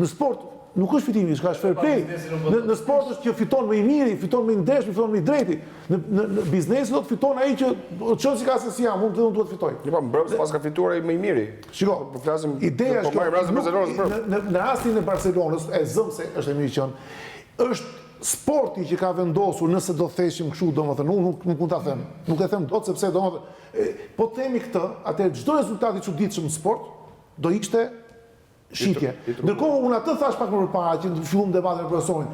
Në sport nuk është fitimi, është fair play. Në sport është që fiton më i miri, fiton më i ndershëm, fiton më i drejti. Në biznesi do të fiton ai që çon si ka se si jam, unë duhet të fitoj. Jo, mbrëmës pas ka fituar ai më i miri. Shiko, po flasim, ideja po marrim rastin e Barcelonës. Në rastin e Barcelonës, e zëm se është e mirë qenë, është sporti që ka vendosur nëse do theshim kështu, domethënë, unë nuk mund ta them. Nuk e them dot sepse domethënë, po themi këtë, atë çdo rezultat i çuditshëm në sport do ishte shitje. Ndërkohë unë atë thash pak më përpara që në fillim debatin e profesorit.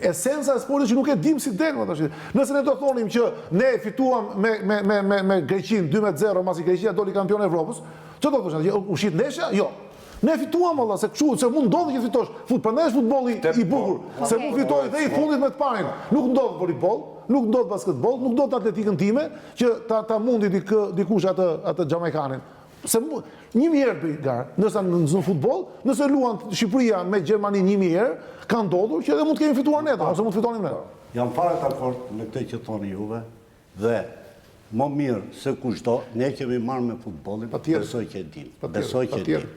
Esenca e sportit që nuk e dim si del më tash. Nëse ne do thonim që ne fituam me Greqinë 2-0 mbasi Greqia doli kampion e Evropës, çfarë do thosh atje? U shit ndeshja? Jo. Ne fituam valla se kështu, se mund ndodhi që fitosh. Prandaj është futbolli i bukur, se mund fitoj dhe i fundit me të parin. Nuk ndodh volleyball, nuk ndodh basketball, nuk ndodh atletikën time që ta mundi dikush atë xhamaikanin. Se 1000 herë bëj garë, nëse në futboll, nëse luan Shqipëria me Gjermani 1000 herë, ka ndodhur që edhe mund të kemi fituar ne, ose mund të fitonim ne. Jam fare dakord me këtë që thoni juve dhe më mirë se kushdo, ne kemi marrë me futbollin, besoj që e dim. Besoj që e dim.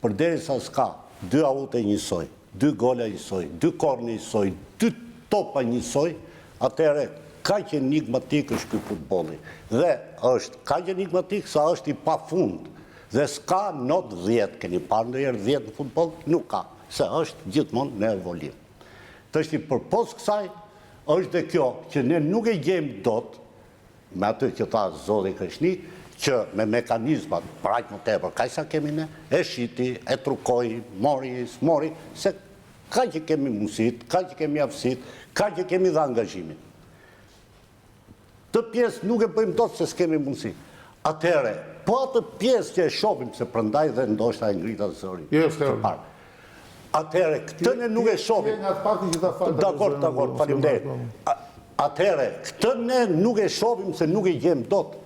Përderisa s'ka 2 aute njësoj, 2 gola njësoj, 2 korne njësoj, 2 topa njësoj, atëherë kaq enigmatik është ky futbolli. Dhe është kaq enigmatik sa është i pafund. Dhe s'ka not 10, keni parë ndonjëherë 10 në futboll? Nuk ka, se është gjithmonë në evolim. Të është i përpos kësaj, është dhe kjo që ne nuk e gjejmë dot, me atë që tha Zoti Krishni, që me mekanizmat praq më tepër, kaq sa kemi ne, e shiti, e trukoi, mori, s'mori, se kaq që kemi mundësit, kaq që kemi aftësit, kaq që kemi dhe angazhimin. Të pjesë nuk e bëjmë dot se s'kemi mundësi. Atëherë, po atë pjesë që e shohim se prandaj dhe ndoshta e ngrita zëri. Atëherë, këtë ne nuk e shohim. Dakor, faleminderit. Atëherë, këtë ne nuk e shohim se nuk e gjejmë dot.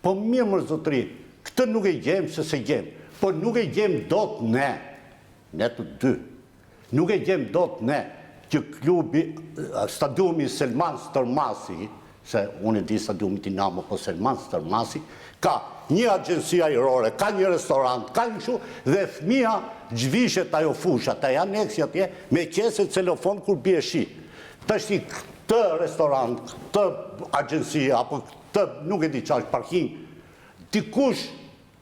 Po mirë më zotëri, këtë nuk e gjejmë se gjejmë. Po nuk e gjejmë dot ne të dy. Nuk e gjejmë dot ne që klubi, stadiumi Selman Stërmasi, se unë e di stadiumi Dinamo, po Selman Stërmasi, ka një agjensi ajrore, ka një restorant, ka një kështu, dhe fëmia zhvishet ajo fusha, ta janë aneksi atje, me qese celofon kur bie shi. Tash këtë restorant, këtë agjensi, apo këtë nuk e di çfarë parking, dikush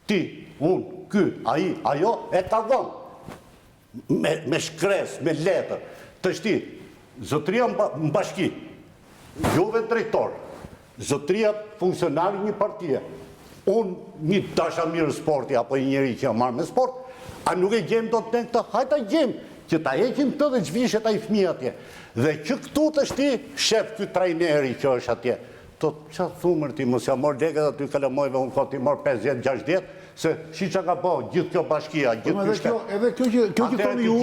ti, unë, ky, ai, ajo e ka dhënë. Me shkres, me letër. Të shti, zotëria në bashki, juve drejtor, zotëria funksionari një partije, unë një dashamirë sporti, apo një njeri që marrë me sport, a nuk e gjemë do të ne këtë, hajta gjemë, që ta heqim të dhe zhvishet a i fëmi atje. Dhe që këtu të shti, shef këtë trajneri që është atje. Të që thumër ti, mësja morë leket aty kalamojve, unë ka ti morë 50-60, se shi që ka po, gjithë kjo bashkia, gjithë kjo shtet. Edhe kjo që thoni ju,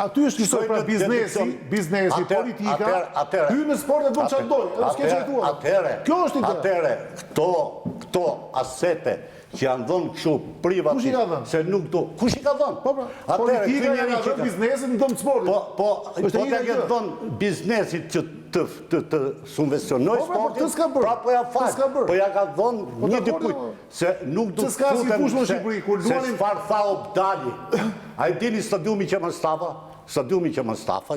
aty është njësoj pra biznesi, politika, hy në sport e bëm që ndoj, edhe s'ke që e tua. Kjo është një Atere, këto asete që janë dhënë kështu privatisht, se nuk do... Kush i ka dhënë? Politika janë dhënë biznesit në dëmë sportit. Po të ke dhënë biznesit që të subvencionoj sportin, pra po ja falë, po ja ka dhënë një dikujt, se nuk do të futem se çfarë tha Obdali. A i dini stadiumi që Mustafa,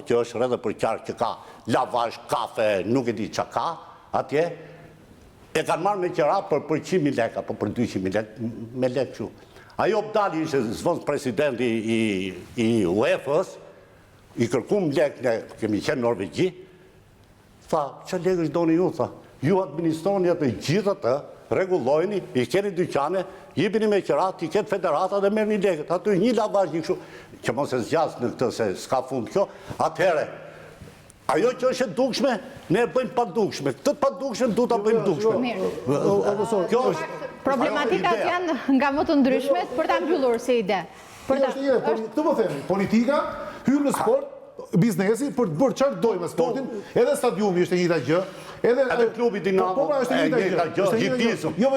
që është rredhe për qark që ka lavash, kafe, nuk e di që ka, atje, e kanë marrë me qëra për 100.000 lek, apo për 200.000 lek, me lek që. Ajo Obdali ishte zvënd presidenti i UEFA-s, i kërkum lek, ne kemi qenë Norvegji, tha, që lek është doni ju, tha, ju administroni atë gjithë atë, regullojni, i keni dyqane, jipini me qërat, i ketë federata dhe merë një legët. Aty një lavash një kështu, që mos e zgjas në këtë se s'ka fund kjo, atëhere, ajo që është e dukshme, ne e bëjmë pa dukshme. Këtë pa dukshme, du të bëjmë dukshme. Kjo është... Problematikat janë nga më të ndryshmet për ta mbyllur si ide. Këtë po themi, politika hyrë në sport, biznesi, për të bërë çfarë dojmë me sportin, edhe stadiumi është e njëjta gjë, edhe klubi Dinamo është e njëjta gjë, gjithisëm. Jo,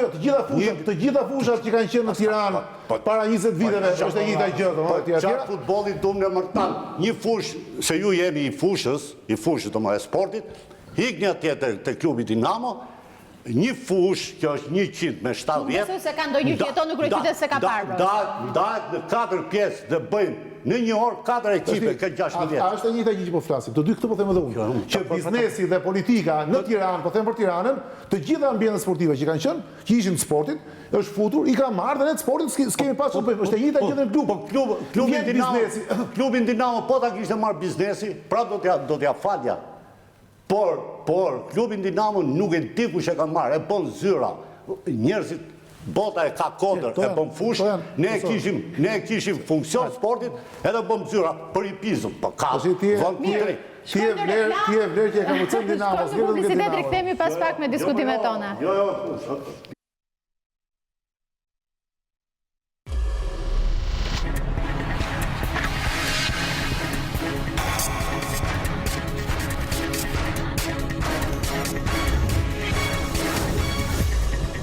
të gjitha fushat që kanë qenë në Tiranë para 20 viteve është e njëjta gjë, domethënë. Çfarë futbolli duam në mërtan, një fush, se ju jeni i fushës domethënë e sportit, ikni atje te klubi Dinamo, një fush që është 100 me 70. Besoj se ka ndonjë jeton në kryeqytet se ka parë. Dahet në 4 pjesë dhe bëjmë në një orë 4 ekipe këtë 16 vjetë. A është e njëjta gjë që po flasim. Të dy këtë po them edhe unë. Që biznesi dhe politika në Tiranë, po them për Tiranën, të gjitha ambientet sportive që kanë qenë, që ishin në sportin, është futur, i ka marrë dhe ne të sportit s'kemi pas çfarë bëjmë. Është e njëjta gjë në klub. Klubin Dinamo po ta kishte marrë biznesi, prapë do t'ja falja. Por klubin Dinamo nuk e di kush e ka marrë, e bën zyra. Njerëzit, bota e ka kodër, e bën fush, ne e kishim funksion sportit, edhe bën zyra për i pizëm, për ka, vën kutri. Ti e vlerë që e ka më cënë Dinamo. Shkojmë në publicitet, rikthehemi pas pak me diskutimet tona. Jo.